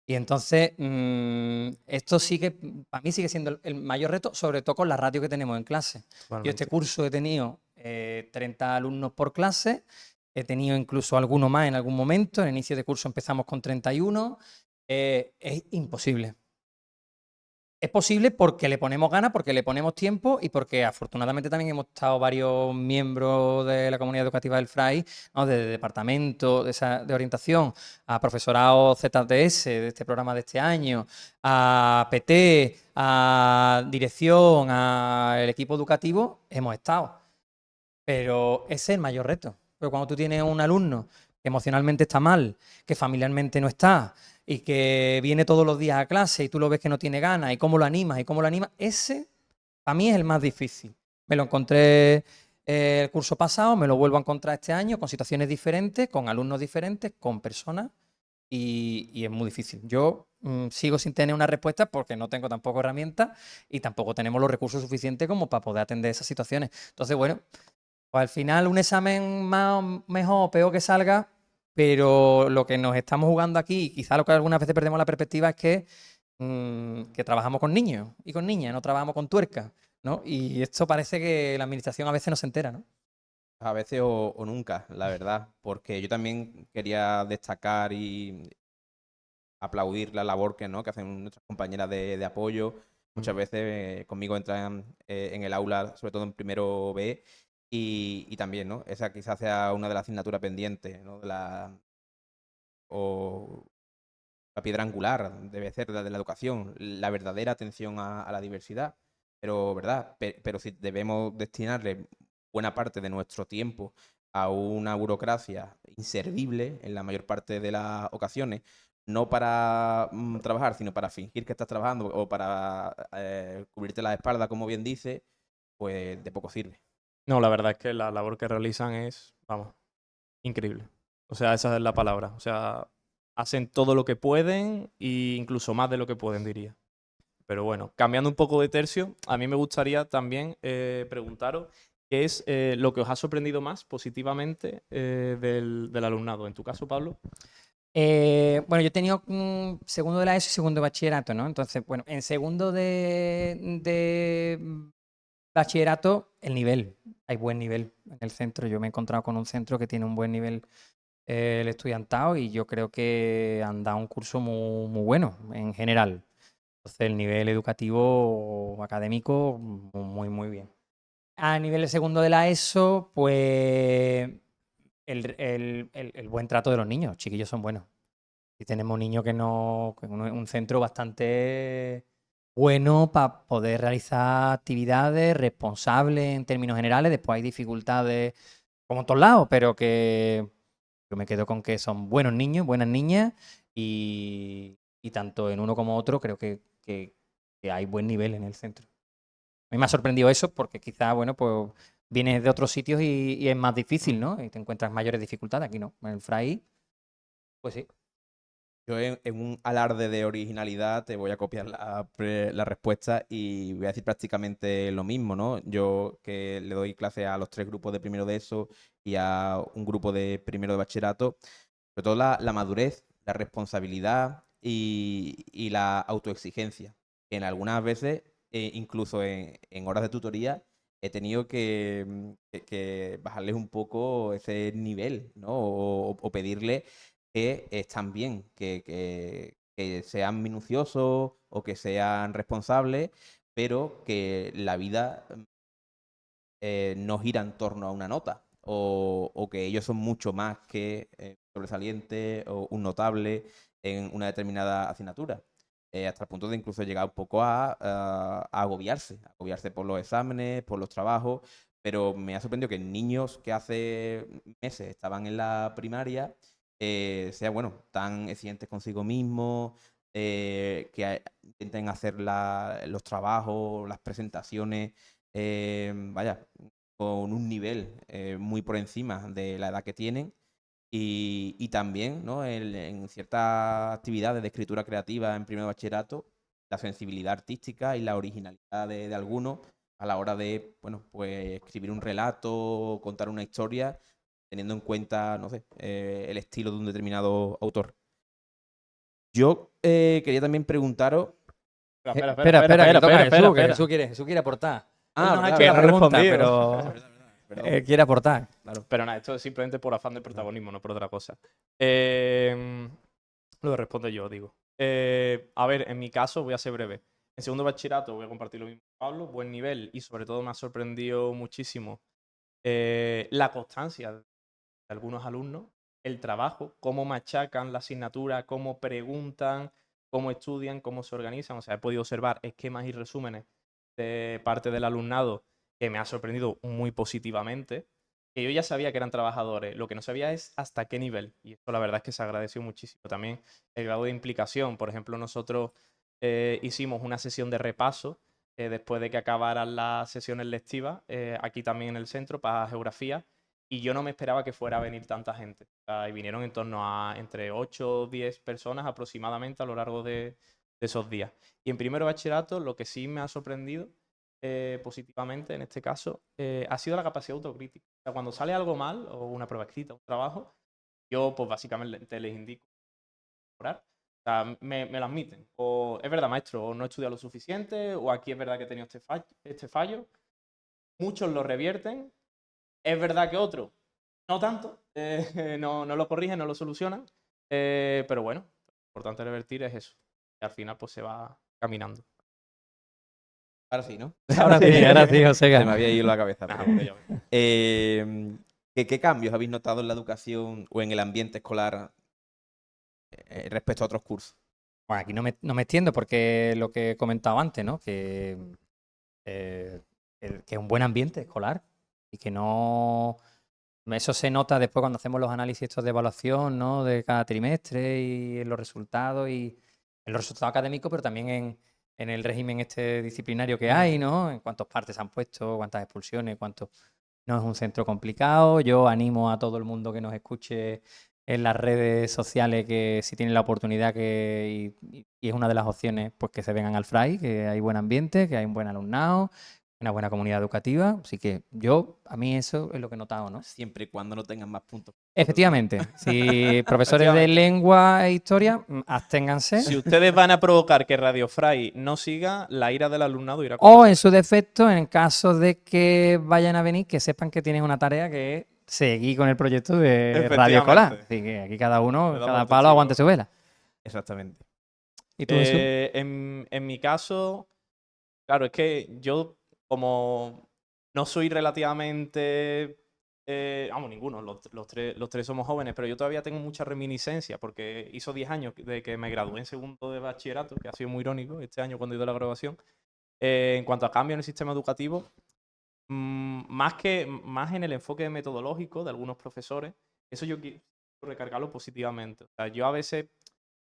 Y entonces, esto sigue, para mí sigue siendo el mayor reto, sobre todo con la ratio que tenemos en clase. Yo este curso he tenido 30 alumnos por clase, he tenido incluso alguno más en algún momento, en el inicio de curso empezamos con 31, es imposible. Es posible porque le ponemos ganas, porque le ponemos tiempo y porque afortunadamente también hemos estado varios miembros de la comunidad educativa del FRAI, ¿no? De departamento de orientación, a profesorado ZDS de este programa de este año, a PT, a dirección, al equipo educativo, hemos estado. Pero ese es el mayor reto. Pero cuando tú tienes un alumno que emocionalmente está mal, que familiarmente no está, y que viene todos los días a clase y tú lo ves que no tiene ganas y cómo lo animas, ese para mí es el más difícil. Me lo encontré el curso pasado, me lo vuelvo a encontrar este año con situaciones diferentes, con alumnos diferentes, con personas y es muy difícil. Yo sigo sin tener una respuesta porque no tengo tampoco herramientas y tampoco tenemos los recursos suficientes como para poder atender esas situaciones. Entonces, bueno, pues al final un examen mejor o peor que salga, pero lo que nos estamos jugando aquí, y quizá lo que algunas veces perdemos la perspectiva, es que trabajamos con niños y con niñas, no trabajamos con tuercas, ¿no? Y esto parece que la administración a veces no se entera, ¿no? A veces o nunca, la verdad, porque yo también quería destacar y aplaudir la labor que hacen nuestras compañeras de apoyo. Muchas veces conmigo entran en el aula, sobre todo en primero B, y también, ¿no? Esa quizás sea una de las asignaturas pendientes, ¿no? O la piedra angular debe ser de la educación, la verdadera atención a la diversidad. Pero, ¿verdad? Pero si debemos destinarle buena parte de nuestro tiempo a una burocracia inservible en la mayor parte de las ocasiones, no para trabajar, sino para fingir que estás trabajando o para cubrirte la espalda, como bien dice, pues de poco sirve. No, la verdad es que la labor que realizan es, vamos, increíble. O sea, esa es la palabra. O sea, hacen todo lo que pueden e incluso más de lo que pueden, diría. Pero bueno, cambiando un poco de tercio, a mí me gustaría también preguntaros qué es lo que os ha sorprendido más positivamente del alumnado. En tu caso, Pablo. Bueno, yo he tenido segundo de la ESO y segundo de bachillerato, ¿no? Entonces, bueno, en segundo de bachillerato, el nivel. Hay buen nivel en el centro. Yo me he encontrado con un centro que tiene un buen nivel el estudiantado y yo creo que han dado un curso muy, muy bueno en general. Entonces, el nivel educativo o académico, muy, muy bien. A nivel de segundo de la ESO, pues el buen trato de los niños. Los chiquillos son buenos. Y tenemos niños que no. Un centro bastante bueno para poder realizar actividades responsables en términos generales. Después hay dificultades como en todos lados, pero que yo me quedo con que son buenos niños, buenas niñas y tanto en uno como otro creo que hay buen nivel en el centro. A mí me ha sorprendido eso porque quizás, bueno, pues vienes de otros sitios y es más difícil, ¿no? Y te encuentras mayores dificultades. Aquí no. En el FRAI, pues sí. Yo en un alarde de originalidad te voy a copiar la respuesta y voy a decir prácticamente lo mismo, ¿no? Yo que le doy clase a los 3 grupos de primero de ESO y a un grupo de primero de bachillerato, sobre todo la madurez, la responsabilidad y la autoexigencia. Que en algunas veces, incluso en horas de tutoría, he tenido que bajarles un poco ese nivel, ¿no? O pedirle que están bien, que sean minuciosos o que sean responsables, pero que la vida no gira en torno a una nota o que ellos son mucho más que sobresaliente o un notable en una determinada asignatura. Hasta el punto de incluso llegar un poco a agobiarse por los exámenes, por los trabajos, pero me ha sorprendido que niños que hace meses estaban en la primaria sea, bueno, tan exigentes consigo mismos, que intenten hacer los trabajos, las presentaciones, vaya, con un nivel muy por encima de la edad que tienen. Y también, ¿no? En ciertas actividades de escritura creativa en primer bachillerato, la sensibilidad artística y la originalidad de algunos a la hora de, bueno, pues escribir un relato, contar una historia, teniendo en cuenta, no sé, el estilo de un determinado autor. Yo quería también preguntaros... Espera, que toca Jesús, que Jesús quiere aportar. Él nos ha hecho la pregunta, pero quiere aportar. Claro. Pero nada, esto es simplemente por afán de protagonismo, no por otra cosa. Lo respondo yo, digo. A ver, en mi caso voy a ser breve. En segundo bachillerato voy a compartir lo mismo con Pablo, buen nivel, y sobre todo me ha sorprendido muchísimo la constancia de algunos alumnos, el trabajo, cómo machacan la asignatura, cómo preguntan, cómo estudian, cómo se organizan. O sea, he podido observar esquemas y resúmenes de parte del alumnado que me ha sorprendido muy positivamente, que yo ya sabía que eran trabajadores, lo que no sabía es hasta qué nivel, y esto la verdad es que se agradeció muchísimo. También el grado de implicación. Por ejemplo, nosotros hicimos una sesión de repaso después de que acabaran las sesiones lectivas, aquí también en el centro, para geografía, y yo no me esperaba que fuera a venir tanta gente. O sea, y vinieron en torno a entre 8 o 10 personas aproximadamente a lo largo de esos días. Y en primero bachillerato, lo que sí me ha sorprendido positivamente en este caso ha sido la capacidad autocrítica. O sea, cuando sale algo mal, o una prueba escrita, un trabajo, yo pues básicamente les indico mejorar. O sea, me lo admiten. O es verdad, maestro, o no he estudiado lo suficiente, o aquí es verdad que he tenido este fallo. Muchos lo revierten. Es verdad que otros no tanto. No lo corrigen, no lo solucionan. Pero bueno, lo importante de revertir es eso. Y al final pues se va caminando. Ahora sí, ¿no? Ahora sí, José. Se me había ido la cabeza. ¿Qué cambios habéis notado en la educación o en el ambiente escolar respecto a otros cursos? Bueno, aquí no me extiendo porque lo que he comentado antes, ¿no? Que es un buen ambiente escolar y que no... Eso se nota después cuando hacemos los análisis estos de evaluación, ¿no? De cada trimestre y en los resultados académicos, pero también en el régimen este disciplinario que hay, ¿no? En cuántas partes han puesto, cuántas expulsiones, cuánto... No es un centro complicado. Yo animo a todo el mundo que nos escuche en las redes sociales que si tienen la oportunidad y es una de las opciones, pues que se vengan al FRAI, que hay buen ambiente, que hay un buen alumnado, una buena comunidad educativa. Así que a mí eso es lo que he notado, ¿no? Siempre y cuando no tengan más puntos. Efectivamente. Si profesores de lengua e historia, absténganse. Si ustedes van a provocar que Radio Fray no siga, la ira del alumnado irá con O en su defecto, en caso de que vayan a venir, que sepan que tienen una tarea que es seguir con el proyecto de Radio Escolar. Así que aquí cada uno, cada palo aguante su vela. Exactamente. ¿Y tú, Jesús? En mi caso, claro, es que yo, como no soy relativamente... vamos, ninguno, los tres somos jóvenes, pero yo todavía tengo mucha reminiscencia porque hizo 10 años de que me gradué en segundo de bachillerato, que ha sido muy irónico este año cuando he ido a la graduación. En cuanto a cambio en el sistema educativo, más en el enfoque metodológico de algunos profesores, eso yo quiero recargarlo positivamente. O sea, yo a veces,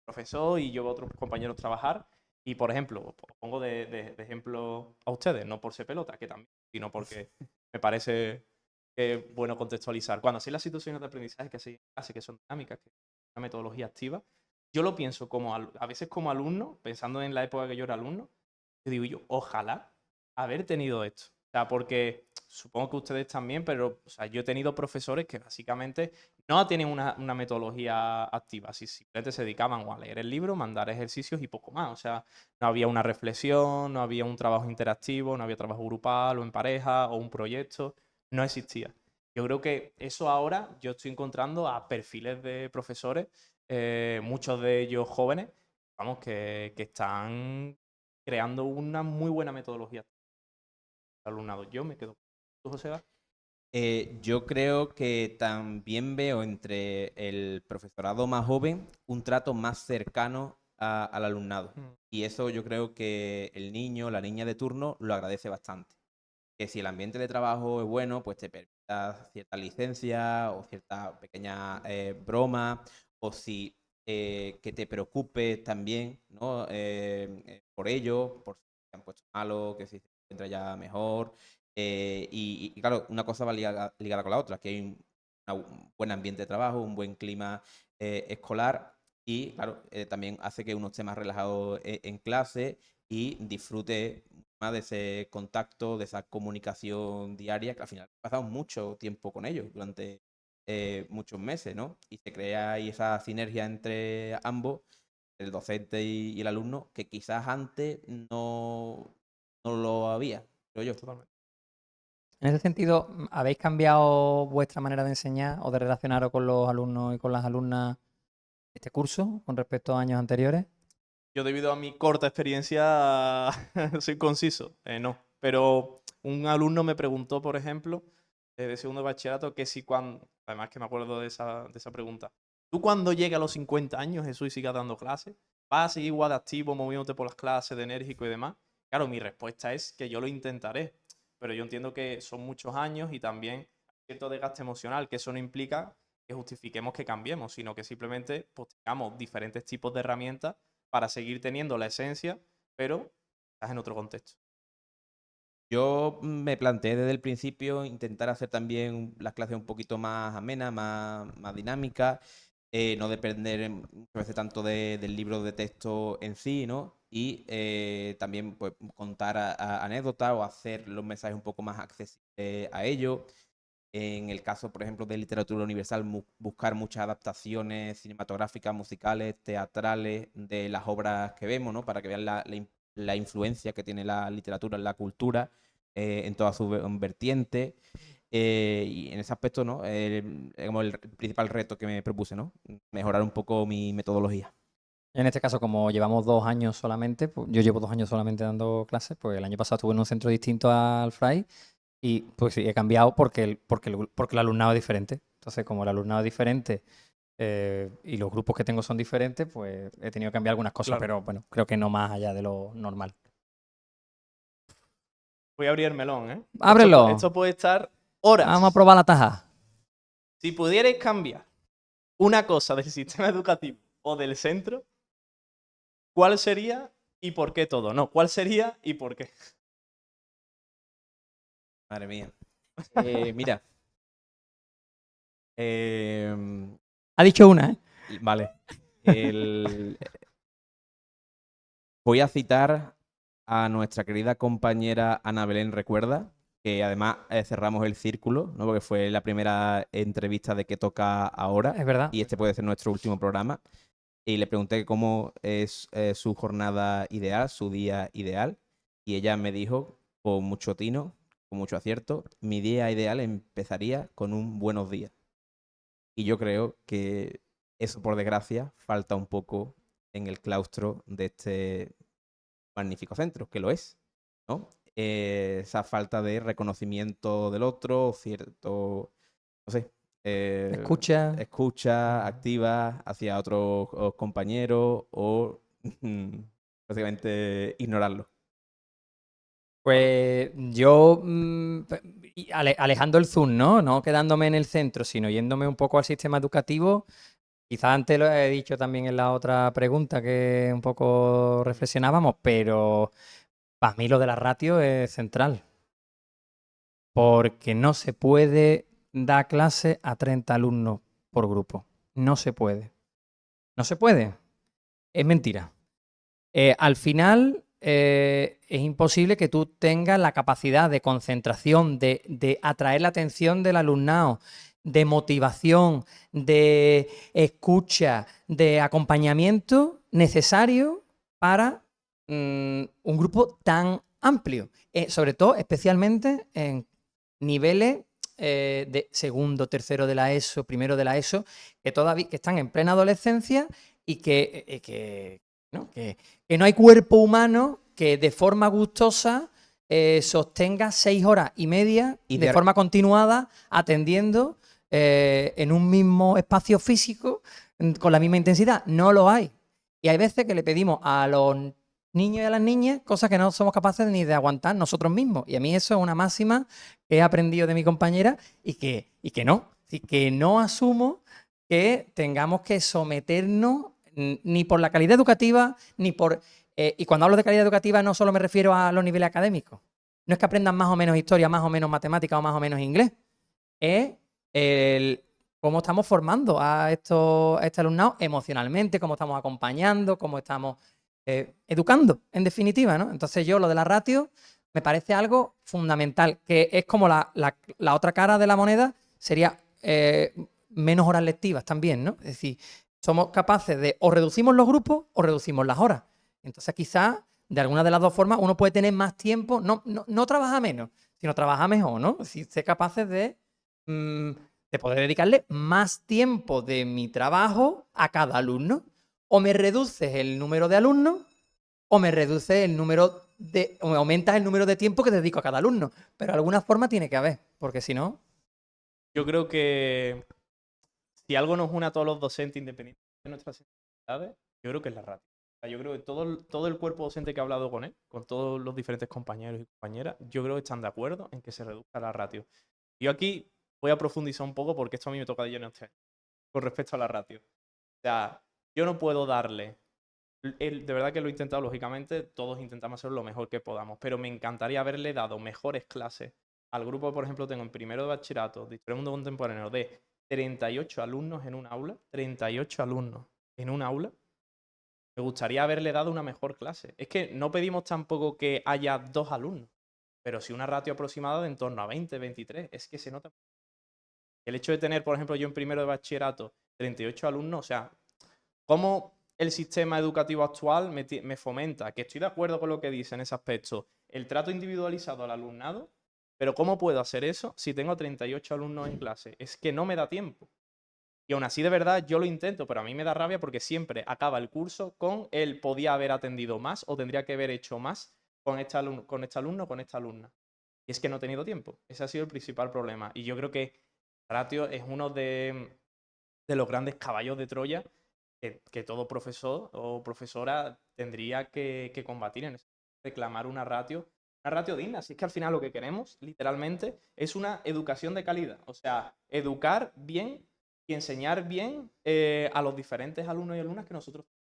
profesor, y yo veo a otros compañeros trabajar, y por ejemplo, os pongo de ejemplo a ustedes, no por ser pelota, que también, sino porque me parece bueno contextualizar. Cuando hacéis las situaciones de aprendizaje que hacéis en clase, que son dinámicas, que es una metodología activa, yo lo pienso a veces como alumno, pensando en la época que yo era alumno, yo digo ojalá haber tenido esto. O sea, porque supongo que ustedes también, pero o sea, yo he tenido profesores que básicamente no tienen una metodología activa, simplemente se dedicaban a leer el libro, mandar ejercicios y poco más. O sea, no había una reflexión, no había un trabajo interactivo, no había trabajo grupal o en pareja o un proyecto. No existía. Yo creo que eso ahora yo estoy encontrando a perfiles de profesores, muchos de ellos jóvenes, vamos, que están creando una muy buena metodología. Alumnado, yo me quedo. ¿Tú, José? Yo creo que también veo entre el profesorado más joven un trato más cercano al alumnado. Y eso yo creo que el niño, la niña de turno lo agradece bastante. Que si el ambiente de trabajo es bueno, pues te permita cierta licencia o cierta pequeña broma, o si que te preocupes también, ¿no? Por ello, por si se han puesto malos, que si se encuentra ya mejor. Y claro, una cosa va ligada con la otra, que hay un buen ambiente de trabajo, un buen clima escolar y, claro, también hace que uno esté más relajado en clase y disfrute de ese contacto, de esa comunicación diaria, que al final pasamos mucho tiempo con ellos durante muchos meses, ¿no? Y se crea ahí esa sinergia entre ambos, el docente y el alumno, que quizás antes no lo había, creo yo. Totalmente. En ese sentido, ¿habéis cambiado vuestra manera de enseñar o de relacionaros con los alumnos y con las alumnas este curso con respecto a años anteriores? Yo, debido a mi corta experiencia, soy conciso. No. Pero un alumno me preguntó, por ejemplo, de segundo de bachillerato, que si cuando... Además que me acuerdo de esa pregunta. ¿Tú cuando llegues a los 50 años, Jesús, y sigas dando clases, vas a seguir igual de activo, moviéndote por las clases, de enérgico y demás? Claro, mi respuesta es que yo lo intentaré. Pero yo entiendo que son muchos años y también cierto desgaste emocional, que eso no implica que justifiquemos que cambiemos, sino que simplemente pues, tengamos diferentes tipos de herramientas para seguir teniendo la esencia, pero estás en otro contexto. Yo me planteé desde el principio intentar hacer también las clases un poquito más amenas, más dinámicas, no depender muchas veces tanto del libro de texto en sí, ¿no? Y también pues, contar anécdotas o hacer los mensajes un poco más accesibles a ellos. En el caso, por ejemplo, de literatura universal, buscar muchas adaptaciones cinematográficas, musicales, teatrales de las obras que vemos, ¿no? Para que vean la influencia que tiene la literatura en la cultura, en todas sus vertientes. Y en ese aspecto, ¿no? Como el principal reto que me propuse, ¿no? Mejorar un poco mi metodología. En este caso, como llevamos 2 años solamente, pues, yo llevo 2 años solamente dando clases, pues el año pasado estuve en un centro distinto al Fray y pues sí, he cambiado porque el alumnado es diferente. Entonces, como el alumnado es diferente y los grupos que tengo son diferentes, pues he tenido que cambiar algunas cosas, Claro. pero bueno, creo que no más allá de lo normal. Voy a abrir el melón, ¿eh? ¡Ábrelo! Esto puede estar horas. Vamos a probar la taja. Si pudierais cambiar una cosa del sistema educativo o del centro, ¿cuál sería y por qué todo? No, ¿cuál sería y por qué? Madre mía. Mira. Ha dicho una, ¿eh? Vale. Voy a citar a nuestra querida compañera Ana Belén Recuerda, que además cerramos el círculo, ¿no? Porque fue la primera entrevista de Que Toca Ahora. Es verdad. Y este puede ser nuestro último programa. Y le pregunté cómo es su jornada ideal, su día ideal. Y ella me dijo, con mucho tino, con mucho acierto, mi día ideal empezaría con un buenos días. Y yo creo que eso, por desgracia, falta un poco en el claustro de este magnífico centro, que lo es, ¿no? Esa falta de reconocimiento del otro, cierto, no sé, escucha activa hacia otros compañeros o básicamente ignorarlo. Pues yo, alejando el zoom, ¿no? No quedándome en el centro, sino yéndome un poco al sistema educativo. Quizás antes lo he dicho también en la otra pregunta que un poco reflexionábamos, pero para mí lo de la ratio es central. Porque no se puede dar clase a 30 alumnos por grupo. No se puede. No se puede. Es mentira. Al final es imposible que tú tengas la capacidad de concentración, de atraer la atención del alumnado, de motivación, de escucha, de acompañamiento necesario para un grupo tan amplio. Sobre todo, especialmente en niveles de segundo, tercero de la ESO, primero de la ESO, que están en plena adolescencia y que no hay cuerpo humano que de forma gustosa sostenga 6 horas y media de forma continuada atendiendo en un mismo espacio físico con la misma intensidad. No lo hay. Y hay veces que le pedimos a los niños y a las niñas cosas que no somos capaces ni de aguantar nosotros mismos. Y a mí eso es una máxima que he aprendido de mi compañera y que no asumo que tengamos que someternos ni por la calidad educativa, ni por... y cuando hablo de calidad educativa no solo me refiero a los niveles académicos. No es que aprendan más o menos historia, más o menos matemática o más o menos inglés. Es cómo estamos formando a este alumnado emocionalmente, cómo estamos acompañando, cómo estamos educando, en definitiva, ¿no? Entonces yo lo de la ratio me parece algo fundamental, que es como la otra cara de la moneda, sería menos horas lectivas también, ¿no? Es decir, somos capaces de o reducimos los grupos o reducimos las horas. Entonces quizás de alguna de las dos formas uno puede tener más tiempo, no trabaja menos, sino trabaja mejor, ¿no? Es decir, ser capaces de poder dedicarle más tiempo de mi trabajo a cada alumno. O me reduces el número de alumnos o me reduces o me aumentas el número de tiempo que dedico a cada alumno. Pero de alguna forma tiene que haber, porque si no... Yo creo que si algo nos une a todos los docentes independientes de nuestras sensibilidades, yo creo que es la ratio. O sea, yo creo que todo el cuerpo docente que ha hablado con él, con todos los diferentes compañeros y compañeras, yo creo que están de acuerdo en que se reduzca la ratio. Yo aquí voy a profundizar un poco porque esto a mí me toca de lleno este año, con respecto a la ratio. O sea, yo no puedo darle... De verdad que lo he intentado, lógicamente, todos intentamos hacer lo mejor que podamos, pero me encantaría haberle dado mejores clases al grupo que, por ejemplo, tengo en primero de bachillerato de Historia del Mundo Contemporáneo de 38 alumnos en un aula, 38 alumnos en un aula. Me gustaría haberle dado una mejor clase. Es que no pedimos tampoco que haya 2 alumnos, pero sí una ratio aproximada de en torno a 20, 23. Es que se nota. El hecho de tener, por ejemplo, yo en primero de bachillerato 38 alumnos, o sea, ¿cómo el sistema educativo actual me fomenta? Que estoy de acuerdo con lo que dice en ese aspecto, el trato individualizado al alumnado, pero ¿cómo puedo hacer eso si tengo 38 alumnos en clase? Es que no me da tiempo. Y aún así, de verdad, yo lo intento, pero a mí me da rabia porque siempre acaba el curso con el podía haber atendido más o tendría que haber hecho más con este alumno, con esta alumna. Y es que no he tenido tiempo. Ese ha sido el principal problema. Y yo creo que ratio es uno de los grandes caballos de Troya que todo profesor o profesora tendría que combatir en eso. Reclamar una ratio digna. Si es que al final lo que queremos, literalmente, es una educación de calidad. O sea, educar bien y enseñar bien a los diferentes alumnos y alumnas que nosotros tenemos.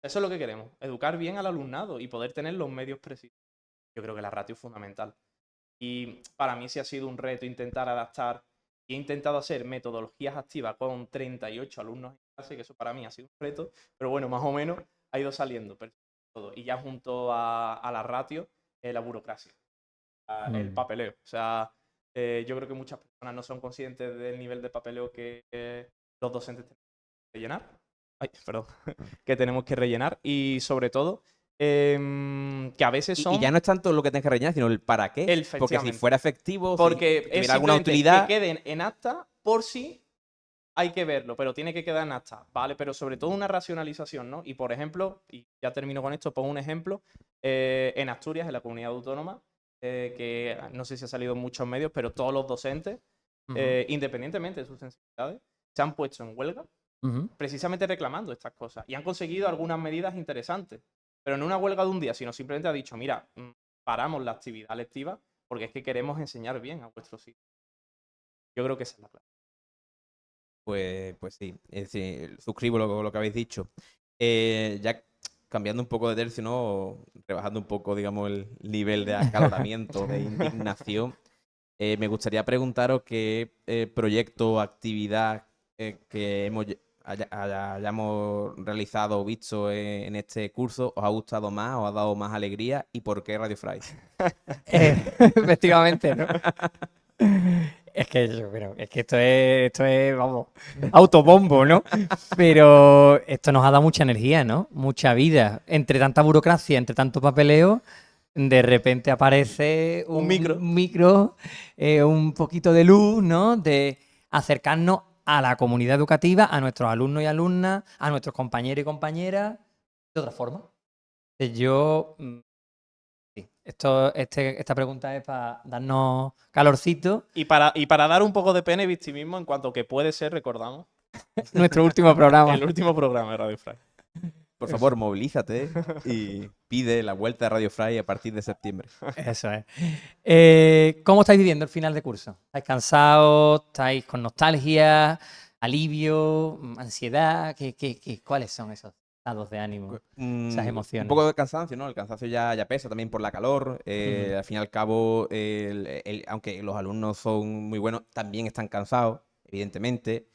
Eso es lo que queremos, educar bien al alumnado y poder tener los medios precisos. Yo creo que la ratio es fundamental. Y para mí sí ha sido un reto intentar adaptar y he intentado hacer metodologías activas con 38 alumnos en clase, que eso para mí ha sido un reto, pero bueno, más o menos ha ido saliendo. Todo. Y ya junto a la ratio, la burocracia, el papeleo. O sea, yo creo que muchas personas no son conscientes del nivel de papeleo que los docentes tenemos que rellenar. Ay, perdón. Que tenemos que rellenar y sobre todo que a veces son... Y ya no es tanto lo que tienes que rellenar, sino el para qué. Porque si fuera efectivo, porque si tuviera alguna utilidad... que queden en acta por si hay que verlo, pero tiene que quedar en acta, ¿vale? Pero sobre todo una racionalización, ¿no? Y por ejemplo, y ya termino con esto, pongo un ejemplo, en Asturias, en la comunidad autónoma, que no sé si ha salido en muchos medios, pero todos los docentes, independientemente de sus sensibilidades, se han puesto en huelga precisamente reclamando estas cosas y han conseguido algunas medidas interesantes. Pero no una huelga de un día, sino simplemente ha dicho, mira, paramos la actividad lectiva porque es que queremos enseñar bien a vuestros hijos. Yo creo que esa es la clave. Pues sí, es decir, suscribo lo que habéis dicho. Ya cambiando un poco de tercio, ¿no? Rebajando un poco, digamos, el nivel de acaloramiento, de indignación, me gustaría preguntaros qué proyecto o actividad que hayamos realizado o visto en este curso os ha gustado más, os ha dado más alegría y por qué Radio Fry. Efectivamente, ¿no? Es que esto es, vamos, autobombo, ¿no? Pero esto nos ha dado mucha energía, ¿no? Mucha vida. Entre tanta burocracia, entre tanto papeleo, de repente aparece un micro, un poquito de luz, ¿no? De acercarnos a la comunidad educativa, a nuestros alumnos y alumnas, a nuestros compañeros y compañeras, de otra forma. Yo... Sí, esta pregunta es para darnos calorcito. Y para dar un poco de pena y victimismo en cuanto que puede ser, recordamos. Nuestro último programa. El último programa de Radio Fry. Por favor, movilízate y pide la vuelta a Radio Fry a partir de septiembre. Eso es. ¿Cómo estáis viviendo el final de curso? ¿Estáis cansados? ¿Estáis con nostalgia? ¿Alivio? ¿Ansiedad? ¿Cuáles son esos estados de ánimo, esas emociones? Un poco de cansancio, ¿no? El cansancio ya pesa también por la calor. Al fin y al cabo, aunque los alumnos son muy buenos, también están cansados, evidentemente.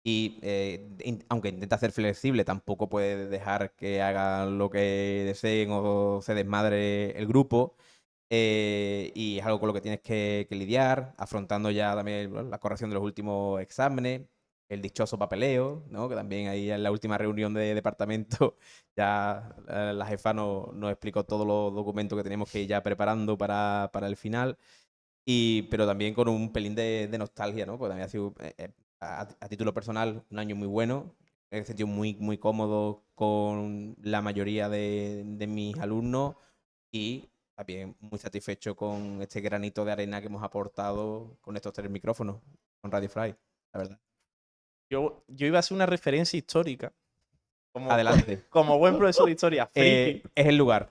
y aunque intenta ser flexible, tampoco puede dejar que hagan lo que deseen o se desmadre el grupo. Y es algo con lo que tienes que lidiar, afrontando ya también, bueno, la corrección de los últimos exámenes, el dichoso papeleo, ¿no? Que también ahí en la última reunión de departamento ya la jefa nos explicó todos los documentos que teníamos que ir ya preparando para el final. Pero también con un pelín de nostalgia, ¿no? Porque también ha sido, a título personal, un año muy bueno. Me he sentido muy, muy cómodo con la mayoría de mis alumnos y también muy satisfecho con este granito de arena que hemos aportado con estos 3 micrófonos, con Radio Fry, la verdad. Yo iba a hacer una referencia histórica. Adelante. Como buen profesor de historia, friki. Es el lugar.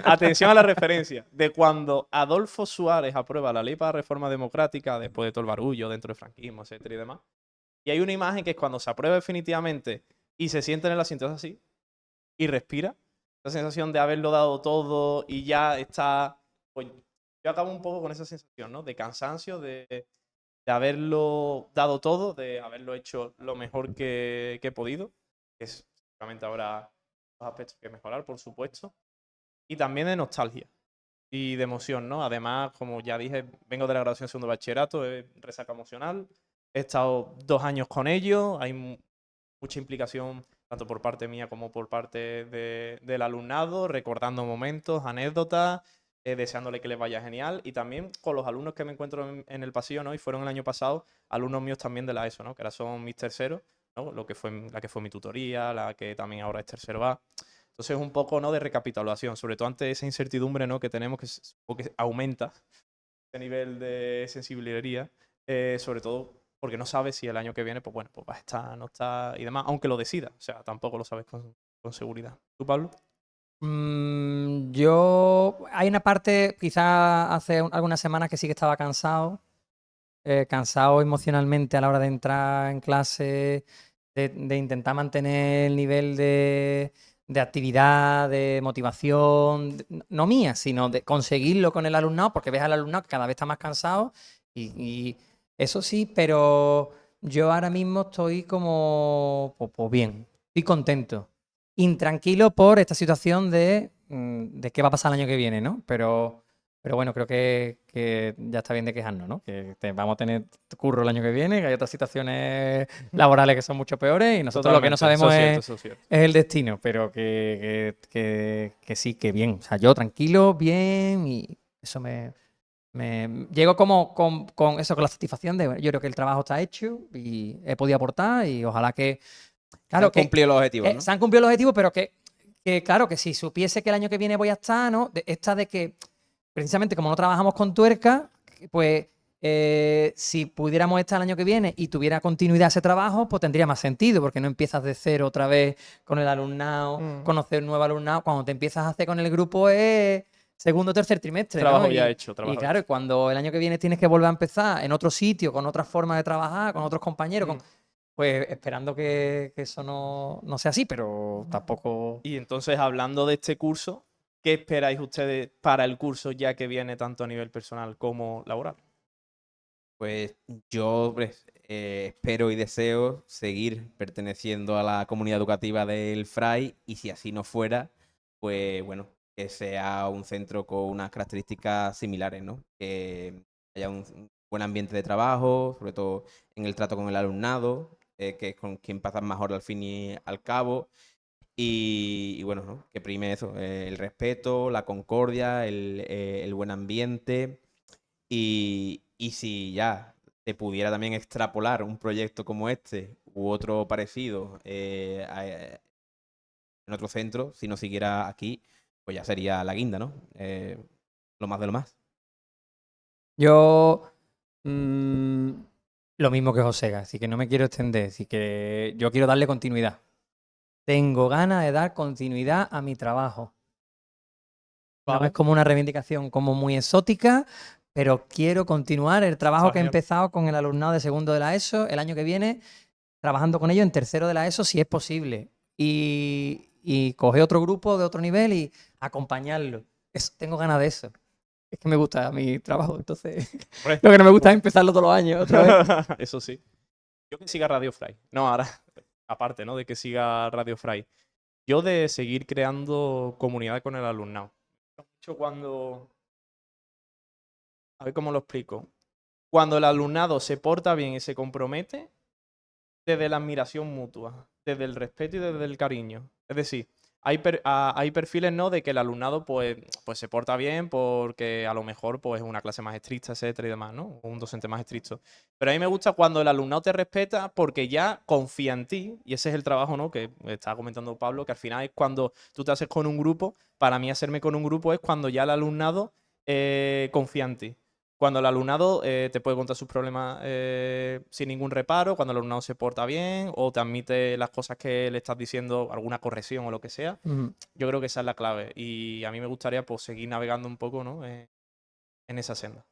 Atención a la referencia de cuando Adolfo Suárez aprueba la ley para la reforma democrática, después de todo el barullo dentro del franquismo, etcétera y demás. Y hay una imagen que es cuando se aprueba definitivamente y se sienta en el asiento así y respira. Esa sensación de haberlo dado todo y ya está... Pues yo acabo un poco con esa sensación, ¿no? De cansancio, de haberlo dado todo, de haberlo hecho lo mejor que he podido. Que es seguramente habrá los aspectos que mejorar, por supuesto. Y también de nostalgia y de emoción, ¿no? Además, como ya dije, vengo de la graduación de segundo bachillerato, es resaca emocional. He estado 2 años con ellos, hay mucha implicación tanto por parte mía como por parte del alumnado, recordando momentos, anécdotas, deseándole que les vaya genial. Y también con los alumnos que me encuentro en el pasillo, ¿no? Y fueron el año pasado alumnos míos también de la ESO, ¿no? Que ahora son mis terceros, ¿no? La que fue mi tutoría, la que también ahora es tercero A. Entonces un poco, ¿no? De recapitulación, sobre todo ante esa incertidumbre, ¿no? Que tenemos que aumenta ese nivel de sensibilidad, sobre todo porque no sabes si el año que viene, pues bueno, pues va a estar, no está y demás, aunque lo decida, o sea, tampoco lo sabes con seguridad. ¿Tú, Pablo? Hay una parte, quizás hace algunas semanas que sí que estaba cansado, cansado emocionalmente a la hora de entrar en clase, de intentar mantener el nivel de actividad, de motivación, no mía, sino de conseguirlo con el alumnado, porque ves al alumnado que cada vez está más cansado y eso sí, pero yo ahora mismo estoy como, pues bien, estoy contento. Intranquilo por esta situación de qué va a pasar el año que viene, ¿no? Pero bueno, creo que ya está bien de quejarnos, ¿no? Que vamos a tener curro el año que viene, que hay otras situaciones laborales que son mucho peores y nosotros lo que no sabemos es el destino, pero que sí, que bien. O sea, yo tranquilo, bien y eso me llego como con eso, con la satisfacción de, bueno, yo creo que el trabajo está hecho y he podido aportar y ojalá que... Claro, se han cumplido los objetivos, ¿no? Se han cumplido los objetivos, pero que claro, que si supiese que el año que viene voy a estar, ¿no? Esta de que, precisamente como no trabajamos con tuerca, pues si pudiéramos estar el año que viene y tuviera continuidad ese trabajo, pues tendría más sentido, porque no empiezas de cero otra vez con el alumnado, conocer un nuevo alumnado. Cuando te empiezas a hacer con el grupo es segundo o tercer trimestre, trabajo ¿no? ya hecho. Y claro, cuando el año que viene tienes que volver a empezar en otro sitio, con otra forma de trabajar, con otros compañeros, pues esperando que eso no sea así, pero tampoco... Y entonces, hablando de este curso, ¿qué esperáis ustedes para el curso ya que viene tanto a nivel personal como laboral? Pues yo espero y deseo seguir perteneciendo a la comunidad educativa del Fray y si así no fuera, pues bueno, que sea un centro con unas características similares, ¿no? Que haya un buen ambiente de trabajo, sobre todo en el trato con el alumnado, que es con quien pasas mejor al fin y al cabo. Y bueno, ¿no? Que prime eso, el respeto, la concordia, el buen ambiente. Y si ya te pudiera también extrapolar un proyecto como este u otro parecido en otro centro, si no siguiera aquí, pues ya sería la guinda, ¿no? Lo más de lo más. Yo lo mismo que José, así que no me quiero extender, así que yo quiero darle continuidad. Tengo ganas de dar continuidad a mi trabajo. No es como una reivindicación como muy exótica, pero quiero continuar el trabajo que he empezado con el alumnado de segundo de la ESO el año que viene, trabajando con ellos en tercero de la ESO si es posible. Y coger otro grupo de otro nivel y acompañarlo. Tengo ganas de eso. Es que me gusta mi trabajo, entonces lo que no me gusta es empezarlo todos los años otra vez. Eso sí. Yo que siga Radio Fry. No, ahora, aparte, ¿no? De que siga Radio Fry. Yo de seguir creando comunidad con el alumnado. Mucho cuando... A ver cómo lo explico. Cuando el alumnado se porta bien y se compromete desde la admiración mutua, desde el respeto y desde el cariño. Es decir, hay perfiles, ¿no? De que el alumnado pues se porta bien porque a lo mejor pues, es una clase más estricta, etcétera y demás, ¿no? O un docente más estricto. Pero a mí me gusta cuando el alumnado te respeta porque ya confía en ti, y ese es el trabajo, ¿no? Que estaba comentando Pablo, que al final es cuando tú te haces con un grupo. Para mí hacerme con un grupo es cuando ya el alumnado confía en ti. Cuando el alumnado te puede contar sus problemas sin ningún reparo, cuando el alumnado se porta bien o te admite las cosas que le estás diciendo, alguna corrección o lo que sea, yo creo que esa es la clave. Y a mí me gustaría pues, seguir navegando un poco, ¿no? En esa senda.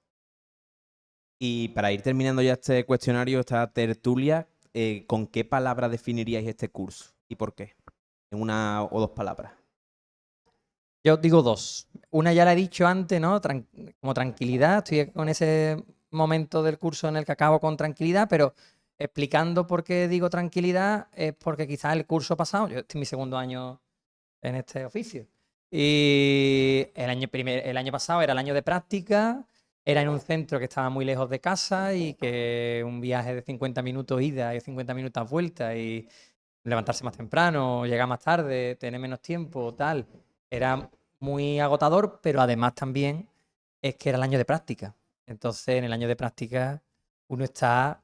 Y para ir terminando ya este cuestionario, esta tertulia, ¿con qué palabra definiríais este curso y por qué? En una o dos palabras. Yo digo dos. Una ya la he dicho antes, ¿no? Como tranquilidad. Estoy con ese momento del curso en el que acabo con tranquilidad, pero explicando por qué digo tranquilidad es porque quizás el curso pasado, yo estoy en mi segundo año en este oficio, y el año pasado era el año de práctica, era en un centro que estaba muy lejos de casa y que un viaje de 50 minutos ida y 50 minutos vuelta y levantarse más temprano, llegar más tarde, tener menos tiempo, tal, era muy agotador, pero además también es que era el año de práctica. Entonces, en el año de práctica uno está...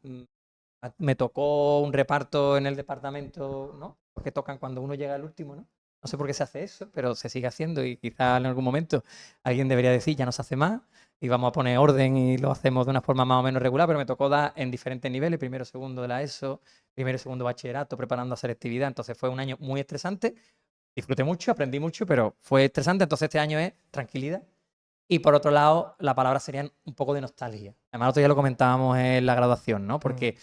Me tocó un reparto en el departamento, ¿no? Porque tocan cuando uno llega al último, ¿no? No sé por qué se hace eso, pero se sigue haciendo y quizás en algún momento alguien debería decir ya no se hace más y vamos a poner orden y lo hacemos de una forma más o menos regular, pero me tocó dar en diferentes niveles, primero, segundo de la ESO, primero y segundo bachillerato, preparando a selectividad. Entonces fue un año muy estresante. Disfruté mucho, aprendí mucho, pero fue estresante. Entonces este año es tranquilidad. Y por otro lado, la palabra sería un poco de nostalgia. Además, otro día lo comentábamos en la graduación, ¿no? Porque,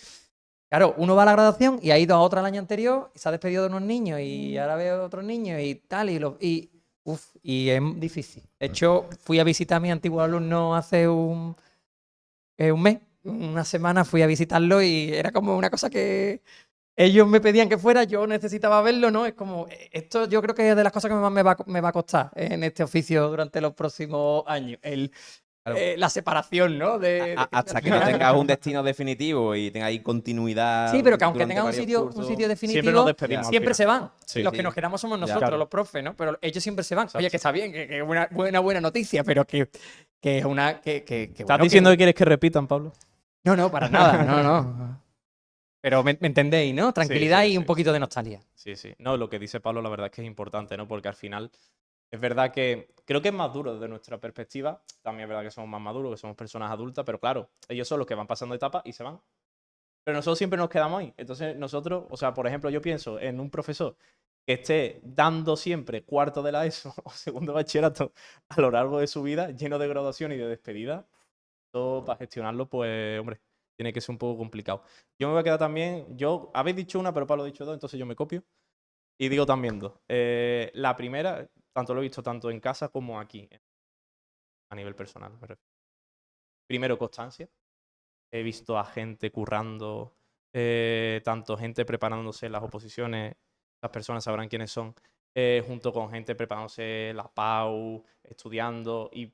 claro, uno va a la graduación y ha ido a otra el año anterior y se ha despedido de unos niños y ahora veo a otros niños y tal. Y es difícil. De hecho, fui a visitar a mis antiguos alumnos hace un mes, una semana fui a visitarlo y era como una cosa que... Ellos me pedían que fuera, yo necesitaba verlo, ¿no? Es como, esto yo creo que es de las cosas que más me va a costar en este oficio durante los próximos años. La separación, ¿no? Hasta que no tengas un destino definitivo y tengas ahí continuidad. Sí, pero que aunque tengas un sitio definitivo, siempre nos despedimos. Siempre se van. Sí, los sí. que nos quedamos somos nosotros, claro. los profes, ¿no? Pero ellos siempre se van. Oye, que está bien, que es una buena noticia, pero que es una... ¿Estás diciendo que quieres que repitan, Pablo? No, para nada, no. Pero me entendéis, ¿no? Tranquilidad Sí, y un poquito de nostalgia. Sí, sí. No, lo que dice Pablo, la verdad es que es importante, ¿no? Porque al final es verdad que creo que es más duro desde nuestra perspectiva. También es verdad que somos más maduros, que somos personas adultas, pero claro, ellos son los que van pasando etapas y se van. Pero nosotros siempre nos quedamos ahí. Entonces nosotros, o sea, por ejemplo, yo pienso en un profesor que esté dando siempre cuarto de la ESO o segundo bachillerato a lo largo de su vida, lleno de graduación y de despedida. Todo para gestionarlo, pues, hombre, tiene que ser un poco complicado. Yo me voy a quedar también, habéis dicho una, pero Pablo ha dicho dos, entonces yo me copio. Y digo también dos. La primera, tanto lo he visto tanto en casa como aquí, a nivel personal, me refiero. Primero, constancia. He visto a gente currando, tanto gente preparándose en las oposiciones, las personas sabrán quiénes son, junto con gente preparándose la PAU, estudiando, y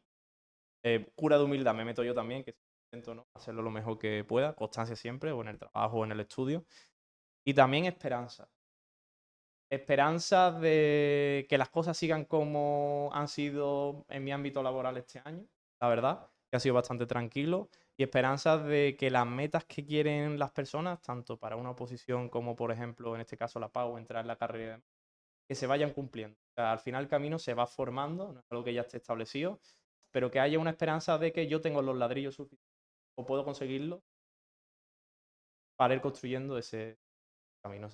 cura de humildad me meto yo también, que intento, ¿no?, hacerlo lo mejor que pueda, constancia siempre, o en el trabajo o en el estudio. Y también esperanza. Esperanza de que las cosas sigan como han sido en mi ámbito laboral este año, la verdad, que ha sido bastante tranquilo. Y esperanza de que las metas que quieren las personas, tanto para una oposición como, por ejemplo, en este caso la PAU, entrar en la carrera, que se vayan cumpliendo. O sea, al final el camino se va formando, no es algo que ya esté establecido, pero que haya una esperanza de que yo tengo los ladrillos suficientes o puedo conseguirlo para ir construyendo ese camino.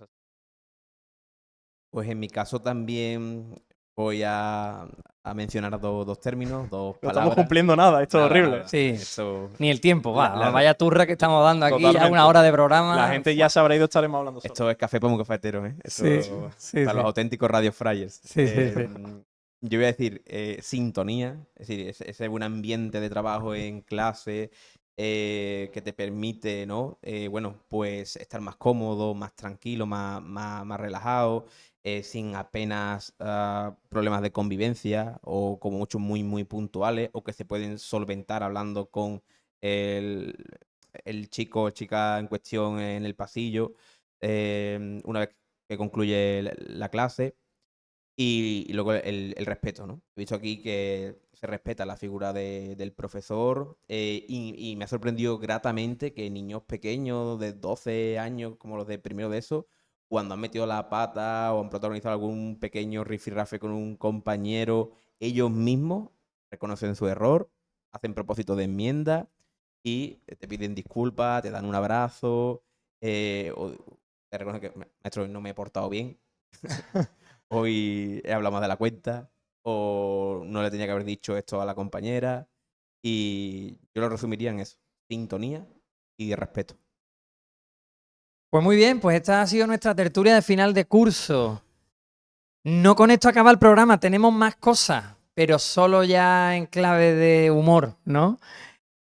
Pues en mi caso también voy a mencionar dos términos, dos palabras. No estamos cumpliendo nada, esto es horrible. Nada. Sí, Esto... ni el tiempo, vaya turra que estamos dando aquí, Totalmente. ya una hora de programa. La gente ya se habrá ido, estaremos hablando solo. Esto es café para un cafetero, ¿eh? Esto Sí, para sí. los auténticos Radio Fryers. Sí. Yo voy a decir sintonía, es decir, ese buen ambiente de trabajo en clase, que te permite, ¿no? Bueno, pues estar más cómodo, más tranquilo, más relajado, sin apenas problemas de convivencia o como mucho muy, muy puntuales o que se pueden solventar hablando con el chico o chica en cuestión en el pasillo una vez que concluye la clase. Y luego el respeto, ¿no? He visto aquí que se respeta la figura del profesor y me ha sorprendido gratamente que niños pequeños de 12 años, como los de primero de eso, cuando han metido la pata o han protagonizado algún pequeño rifirrafe con un compañero, ellos mismos reconocen su error, hacen propósito de enmienda y te piden disculpas, te dan un abrazo, o te reconocen que, maestro, no me he portado bien. Hoy he hablado más de la cuenta, o no le tenía que haber dicho esto a la compañera, y yo lo resumiría en eso: sintonía y respeto. Pues muy bien, pues esta ha sido nuestra tertulia de final de curso. No con esto acaba el programa, tenemos más cosas, pero solo ya en clave de humor, ¿no?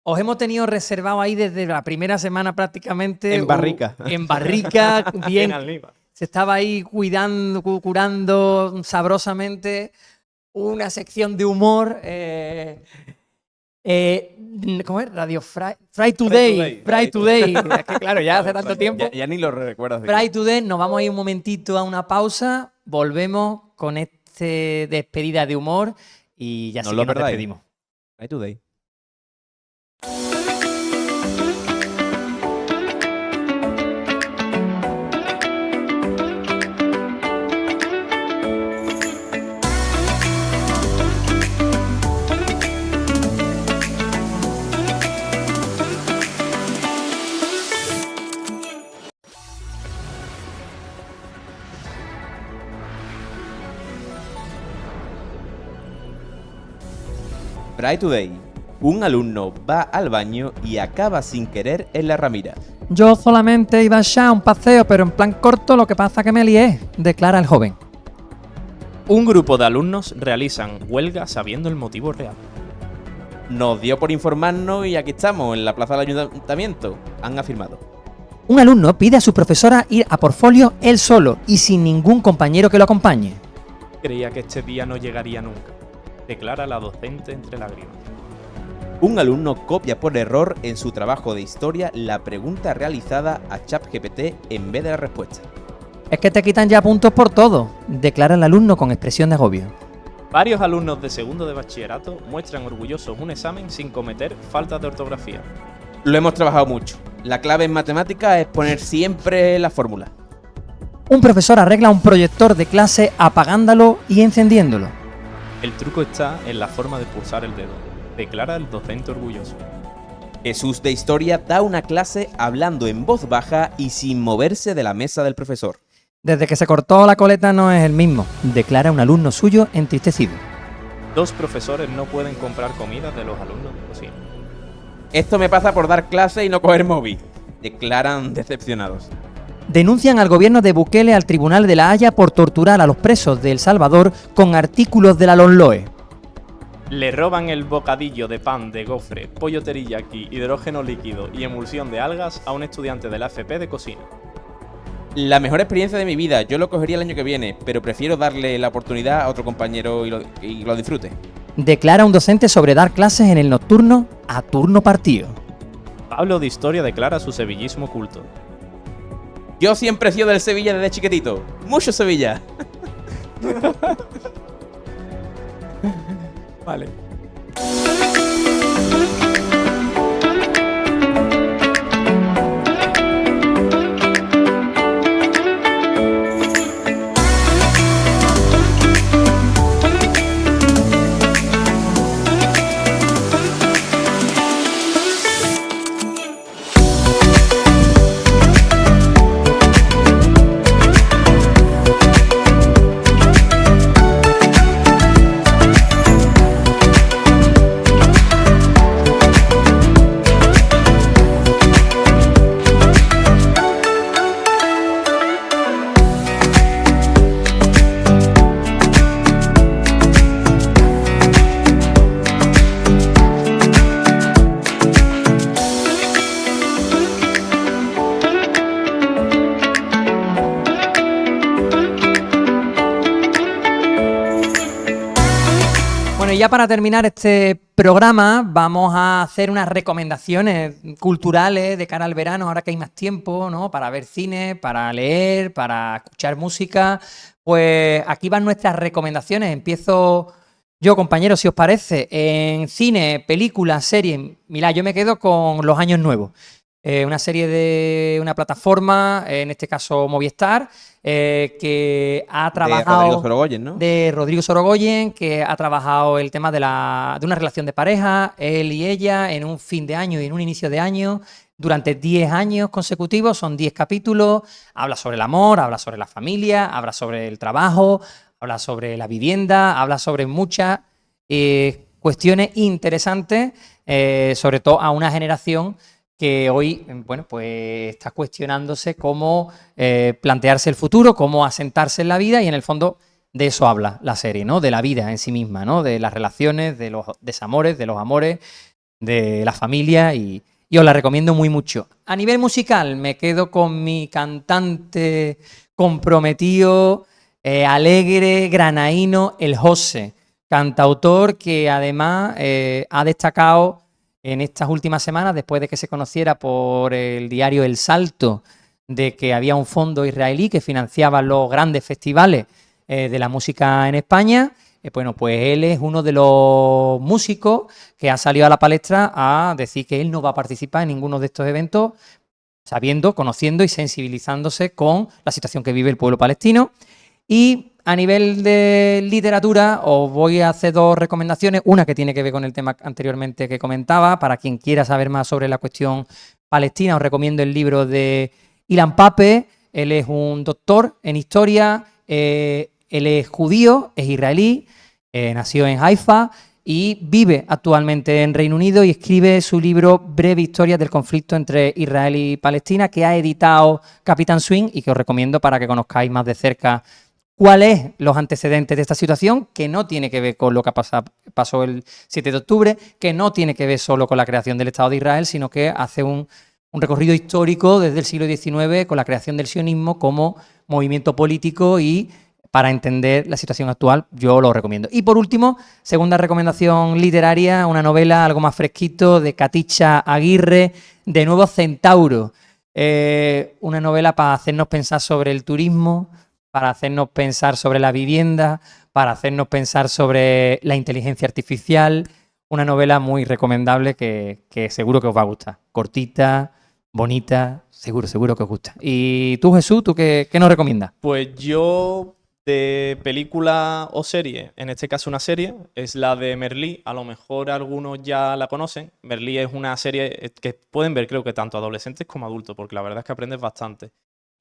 Os hemos tenido reservado ahí desde la primera semana prácticamente. En barrica. En barrica, bien. Se estaba ahí curando sabrosamente una sección de humor. ¿Cómo es? Radio Fry Today. Fry Today. Es que claro, ya hace tanto tiempo. Ya ni lo recuerdas. Fry Today. Nos vamos a ir un momentito a una pausa. Volvemos con este despedida de humor y ya sí que nos despedimos. Fry Today. Fry Today. Un alumno va al baño y acaba sin querer en la Ramira. Yo solamente iba a echar un paseo, pero en plan corto, lo que pasa que me lié, declara el joven. Un grupo de alumnos realizan huelga sabiendo el motivo real. Nos dio por informarnos y aquí estamos, en la plaza del ayuntamiento. Han afirmado. Un alumno pide a su profesora ir a por folio él solo y sin ningún compañero que lo acompañe. Creía que este día no llegaría nunca, declara la docente entre lágrimas. Un alumno copia por error en su trabajo de historia la pregunta realizada a ChatGPT en vez de la respuesta. Es que te quitan ya puntos por todo, declara el alumno con expresión de agobio. Varios alumnos de segundo de bachillerato muestran orgullosos un examen sin cometer faltas de ortografía. Lo hemos trabajado mucho. La clave en matemáticas es poner siempre la fórmula. Un profesor arregla un proyector de clase apagándolo y encendiéndolo. El truco está en la forma de pulsar el dedo, declara el docente orgulloso. Jesús de historia da una clase hablando en voz baja y sin moverse de la mesa del profesor. Desde que se cortó la coleta no es el mismo, declara un alumno suyo entristecido. 2 profesores no pueden comprar comida de los alumnos de cocina. Esto me pasa por dar clase y no coger móvil, declaran decepcionados. Denuncian al gobierno de Bukele al Tribunal de La Haya por torturar a los presos de El Salvador con artículos de la LOMLOE. Le roban el bocadillo de pan de gofre, pollo teriyaki, hidrógeno líquido y emulsión de algas a un estudiante de la FP de cocina. La mejor experiencia de mi vida, yo lo cogería el año que viene, pero prefiero darle la oportunidad a otro compañero y lo disfrute. Declara un docente sobre dar clases en el nocturno a turno partido. Pablo de Historia declara su sevillismo oculto. Yo siempre he sido del Sevilla desde chiquitito. Mucho Sevilla. Vale. ya para terminar este programa vamos a hacer unas recomendaciones culturales de cara al verano, ahora que hay más tiempo, ¿no? Para ver cine, para leer, para escuchar música. Pues aquí van nuestras recomendaciones. Empiezo yo, compañeros, si os parece. En cine, películas, series. Mirad, yo me quedo con Los Años Nuevos. Una serie de una plataforma, en este caso Movistar, que ha trabajado... De Rodrigo Sorogoyen, ¿no? De Rodrigo Sorogoyen, que ha trabajado el tema de una relación de pareja, él y ella, en un fin de año y en un inicio de año, durante 10 años consecutivos, son 10 capítulos, habla sobre el amor, habla sobre la familia, habla sobre el trabajo, habla sobre la vivienda, habla sobre muchas cuestiones interesantes, sobre todo a una generación que hoy, bueno, pues está cuestionándose cómo plantearse el futuro, cómo asentarse en la vida, y en el fondo de eso habla la serie, ¿no? De la vida en sí misma, ¿no? De las relaciones, de los desamores, de los amores, de la familia, y os la recomiendo muy mucho. A nivel musical me quedo con mi cantante comprometido, alegre, granaíno, el José, cantautor que además ha destacado en estas últimas semanas, después de que se conociera por el diario El Salto de que había un fondo israelí que financiaba los grandes festivales de la música en España. Bueno, pues él es uno de los músicos que ha salido a la palestra a decir que él no va a participar en ninguno de estos eventos, sabiendo, conociendo y sensibilizándose con la situación que vive el pueblo palestino. Y a nivel de literatura os voy a hacer dos recomendaciones, una que tiene que ver con el tema anteriormente que comentaba. Para quien quiera saber más sobre la cuestión palestina, os recomiendo el libro de Ilan Pappé. Él es un doctor en historia, él es judío, es israelí, nació en Haifa y vive actualmente en Reino Unido, y escribe su libro Breve historia del conflicto entre Israel y Palestina, que ha editado Capitán Swing, y que os recomiendo para que conozcáis más de cerca cuáles son los antecedentes de esta situación, que no tiene que ver con lo que pasó el 7 de octubre, que no tiene que ver solo con la creación del Estado de Israel, sino que hace un recorrido histórico desde el siglo XIX con la creación del sionismo como movimiento político, y para entender la situación actual yo lo recomiendo. Y por último, segunda recomendación literaria, una novela algo más fresquito de Katicha Aguirre, De nuevo Centauro. Una novela para hacernos pensar sobre el turismo, para hacernos pensar sobre la vivienda, para hacernos pensar sobre la inteligencia artificial. Una novela muy recomendable que seguro que os va a gustar. Cortita, bonita, seguro que os gusta. ¿Y tú, Jesús, tú qué nos recomiendas? Pues yo, de película o serie, en este caso una serie, es la de Merlí. A lo mejor algunos ya la conocen. Merlí es una serie que pueden ver, creo que tanto adolescentes como adultos, porque la verdad es que aprendes bastante.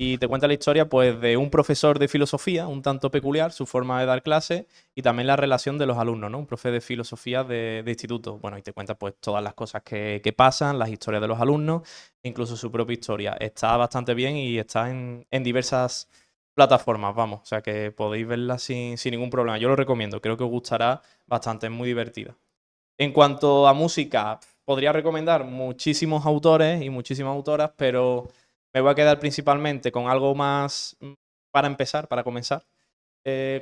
Y te cuenta la historia, pues, de un profesor de filosofía, un tanto peculiar, su forma de dar clase, y también la relación de los alumnos, ¿no? Un profe de filosofía de instituto. Bueno, y te cuenta, pues, todas las cosas que pasan, las historias de los alumnos, incluso su propia historia. Está bastante bien y está en diversas plataformas, vamos. O sea, que podéis verla sin ningún problema. Yo lo recomiendo, creo que os gustará bastante, es muy divertida. En cuanto a música, podría recomendar muchísimos autores y muchísimas autoras, pero me voy a quedar principalmente con algo más para empezar, para comenzar,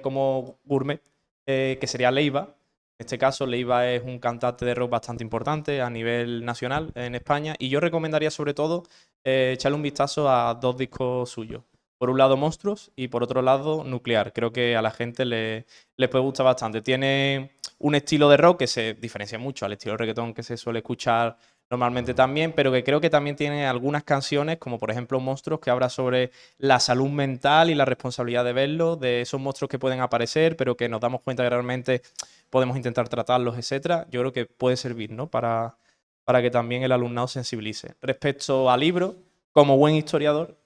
como gourmet, que sería Leiva. En este caso, Leiva es un cantante de rock bastante importante a nivel nacional en España, y yo recomendaría sobre todo echarle un vistazo a dos discos suyos. Por un lado, Monstruos, y por otro lado, Nuclear. Creo que a la gente le puede gustar bastante. Tiene un estilo de rock que se diferencia mucho al estilo de reggaetón que se suele escuchar normalmente también, pero que creo que también tiene algunas canciones, como por ejemplo Monstruos, que habla sobre la salud mental y la responsabilidad de verlo, de esos monstruos que pueden aparecer, pero que nos damos cuenta que realmente podemos intentar tratarlos, etcétera. Yo creo que puede servir, ¿no? Para que también el alumnado sensibilice. Respecto al libro, como buen historiador,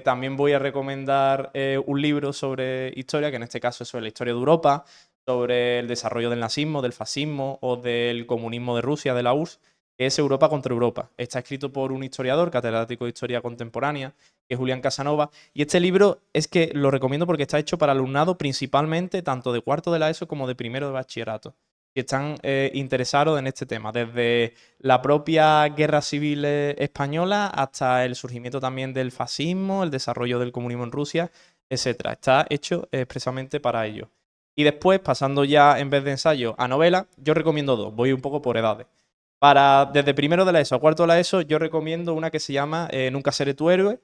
también voy a recomendar un libro sobre historia, que en este caso es sobre la historia de Europa, sobre el desarrollo del nazismo, del fascismo o del comunismo de Rusia, de la URSS, que es Europa contra Europa. Está escrito por un historiador, catedrático de Historia Contemporánea, que es Julián Casanova, y este libro es que lo recomiendo porque está hecho para alumnado principalmente tanto de cuarto de la ESO como de primero de bachillerato, que están interesados en este tema, desde la propia guerra civil española hasta el surgimiento también del fascismo, el desarrollo del comunismo en Rusia, etc. Está hecho expresamente para ello. Y después, pasando ya en vez de ensayo a novela, yo recomiendo dos, voy un poco por edades. Desde primero de la ESO a cuarto de la ESO, yo recomiendo una que se llama Nunca seré tu héroe,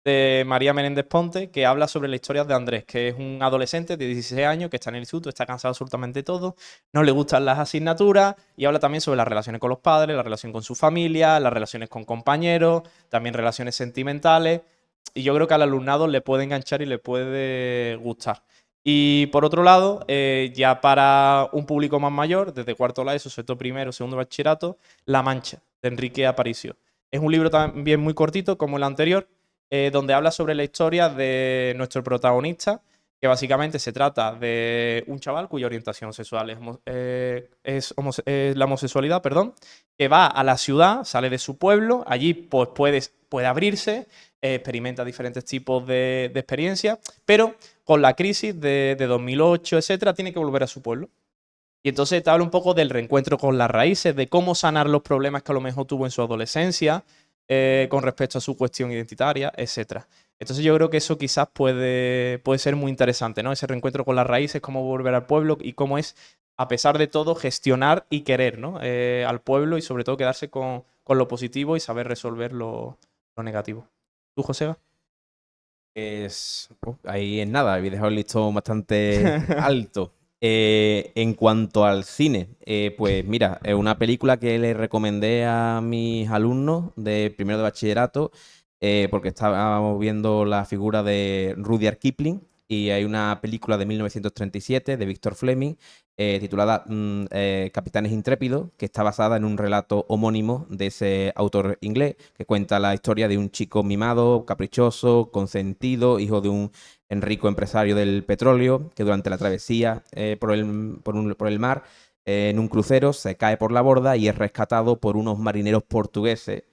de María Menéndez Ponte, que habla sobre la historia de Andrés, que es un adolescente de 16 años que está en el instituto, está cansado absolutamente de todo, no le gustan las asignaturas y habla también sobre las relaciones con los padres, la relación con su familia, las relaciones con compañeros, también relaciones sentimentales, y yo creo que al alumnado le puede enganchar y le puede gustar. Y por otro lado, ya para un público más mayor, desde cuarto de la ESO, sexto primero, segundo de bachillerato, La Mancha, de Enrique Aparicio. Es un libro también muy cortito, como el anterior, donde habla sobre la historia de nuestro protagonista, que básicamente se trata de un chaval cuya orientación sexual es la homosexualidad, perdón, que va a la ciudad, sale de su pueblo, allí pues puede abrirse, experimenta diferentes tipos de experiencias, pero con la crisis de 2008, etcétera, tiene que volver a su pueblo. Y entonces te habla un poco del reencuentro con las raíces, de cómo sanar los problemas que a lo mejor tuvo en su adolescencia, con respecto a su cuestión identitaria, etcétera. Entonces yo creo que eso quizás puede ser muy interesante, ¿no? Ese reencuentro con las raíces, cómo volver al pueblo y cómo es, a pesar de todo, gestionar y querer, ¿no? Al pueblo y sobre todo quedarse con lo positivo y saber resolver lo negativo. ¿Tú, Joseba? Ahí en nada, habéis dejado el listón bastante alto. En cuanto al cine, pues mira, es una película que le recomendé a mis alumnos de primero de bachillerato, porque estábamos viendo la figura de Rudyard Kipling, y hay una película de 1937 de Victor Fleming titulada Capitanes Intrépidos, que está basada en un relato homónimo de ese autor inglés, que cuenta la historia de un chico mimado, caprichoso, consentido, hijo de un rico empresario del petróleo, que durante la travesía por el mar, en un crucero, se cae por la borda y es rescatado por unos marineros portugueses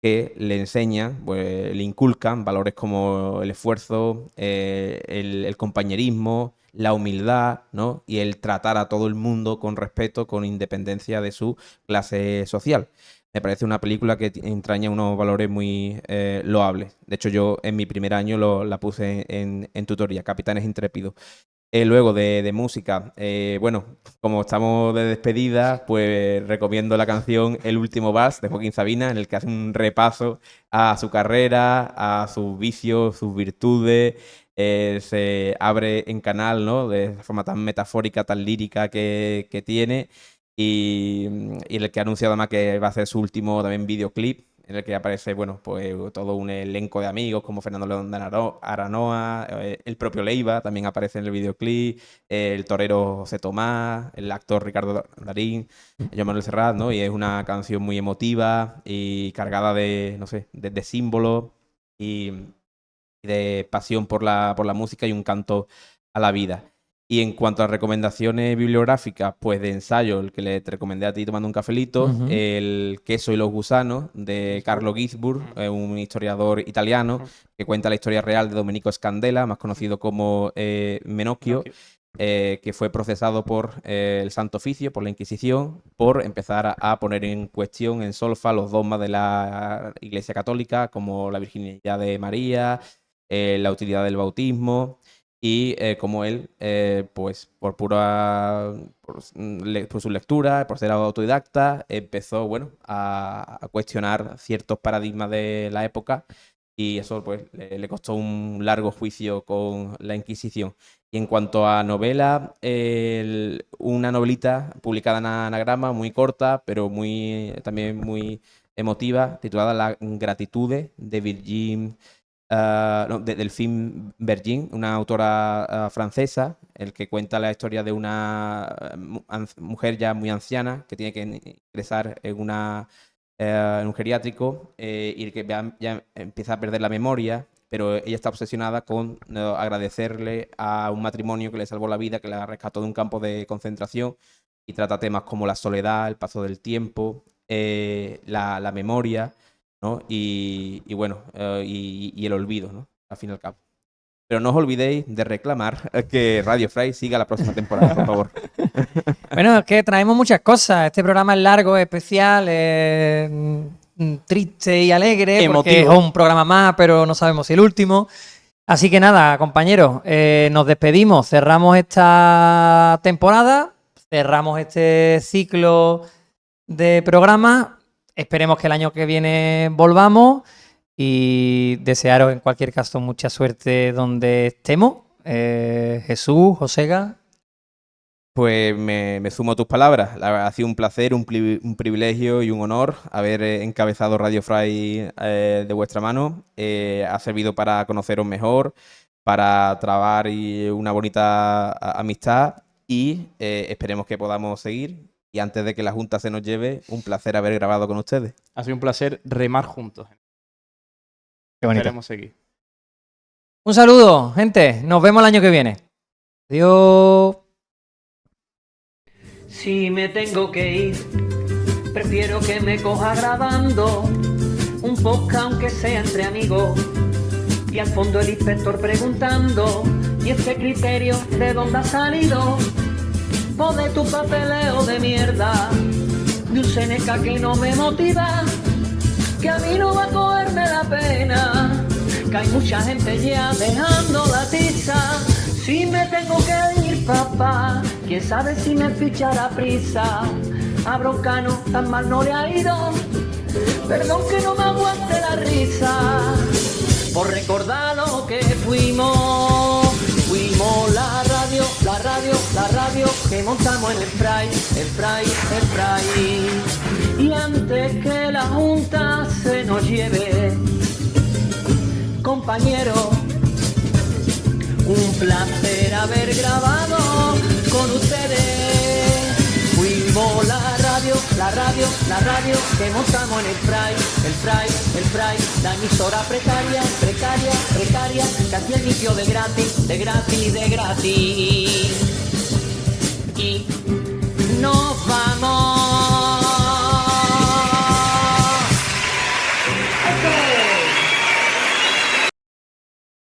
que le enseñan, pues, le inculcan valores como el esfuerzo, el compañerismo, la humildad, ¿no? Y el tratar a todo el mundo con respeto, con independencia de su clase social. Me parece una película que entraña unos valores muy loables. De hecho, yo en mi primer año la puse en tutoría, Capitanes Intrépidos. Luego de música, bueno, como estamos de despedida, pues recomiendo la canción El último vals de Joaquín Sabina, en el que hace un repaso a su carrera, a sus vicios, sus virtudes. Se abre en canal, ¿no? De forma tan metafórica, tan lírica que tiene. Y el que ha anunciado además que va a hacer su último también videoclip, en el que aparece, bueno, pues todo un elenco de amigos como Fernando León de Aranoa, el propio Leiva también aparece en el videoclip, el torero José Tomás, el actor Ricardo Darín, Joan Manuel Serrat, ¿no? Y es una canción muy emotiva y cargada de, no sé, de símbolos y de pasión por la música y un canto a la vida. Y en cuanto a recomendaciones bibliográficas, pues de ensayo, el que te recomendé a ti tomando un cafelito, El queso y los gusanos, de Carlo Ginzburg, un historiador italiano, que cuenta la historia real de Domenico Scandella, más conocido como Menocchio, que fue procesado por el Santo Oficio, por la Inquisición, por empezar a poner en cuestión, en solfa, los dogmas de la Iglesia Católica, como la virginidad de María, la utilidad del bautismo. Y como él, pues por su lectura, por ser autodidacta, empezó, bueno, a cuestionar ciertos paradigmas de la época, y eso pues le costó un largo juicio con la Inquisición. Y en cuanto a novela, una novelita publicada en Anagrama, muy corta, pero también muy emotiva, titulada La Gratitude, de Virginie Delphine Bergin, una autora francesa, el que cuenta la historia de una mujer ya muy anciana que tiene que ingresar en un geriátrico, y que ya empieza a perder la memoria, pero ella está obsesionada con agradecerle a un matrimonio que le salvó la vida, que la rescató de un campo de concentración, y trata temas como la soledad, el paso del tiempo, la memoria, ¿no? Y bueno, y el olvido, ¿no? Al fin y al cabo. Pero no os olvidéis de reclamar que Radio Fray siga la próxima temporada, por favor. Bueno, es que traemos muchas cosas. Este programa es largo, es especial, triste y alegre, porque es un programa más, pero no sabemos si el último. Así que nada, compañeros, nos despedimos, cerramos esta temporada, cerramos este ciclo de programas. Esperemos que el año que viene volvamos y desearos en cualquier caso mucha suerte donde estemos. Jesús, Josega. Pues me sumo a tus palabras. Ha sido un placer, un privilegio y un honor haber encabezado Radio Fry de vuestra mano. Ha servido para conoceros mejor, para trabar una bonita amistad y esperemos que podamos seguir. Y antes de que la Junta se nos lleve, un placer haber grabado con ustedes. Ha sido un placer remar juntos. Qué bonito. Queremos seguir. Un saludo, gente. Nos vemos el año que viene. Adiós. Si me tengo que ir, prefiero que me coja grabando un podcast aunque sea entre amigos y al fondo el inspector preguntando ¿y este criterio de dónde ha salido? O de tu papeleo de mierda, de un Seneca que no me motiva, que a mí no va a cogerme la pena, que hay mucha gente ya dejando la tiza. Si me tengo que ir, papá, quién sabe si me fichará prisa. A Broncano tan mal no le ha ido, perdón que no me aguante la risa. Por recordar lo que fuimos la radio que montamos en el Fry. Y antes que la Junta se nos lleve, compañeros, un placer haber grabado con ustedes. Fuimos la radio que montamos en el Fry, la emisora precaria, que hacía el inicio de gratis. Y nos vamos.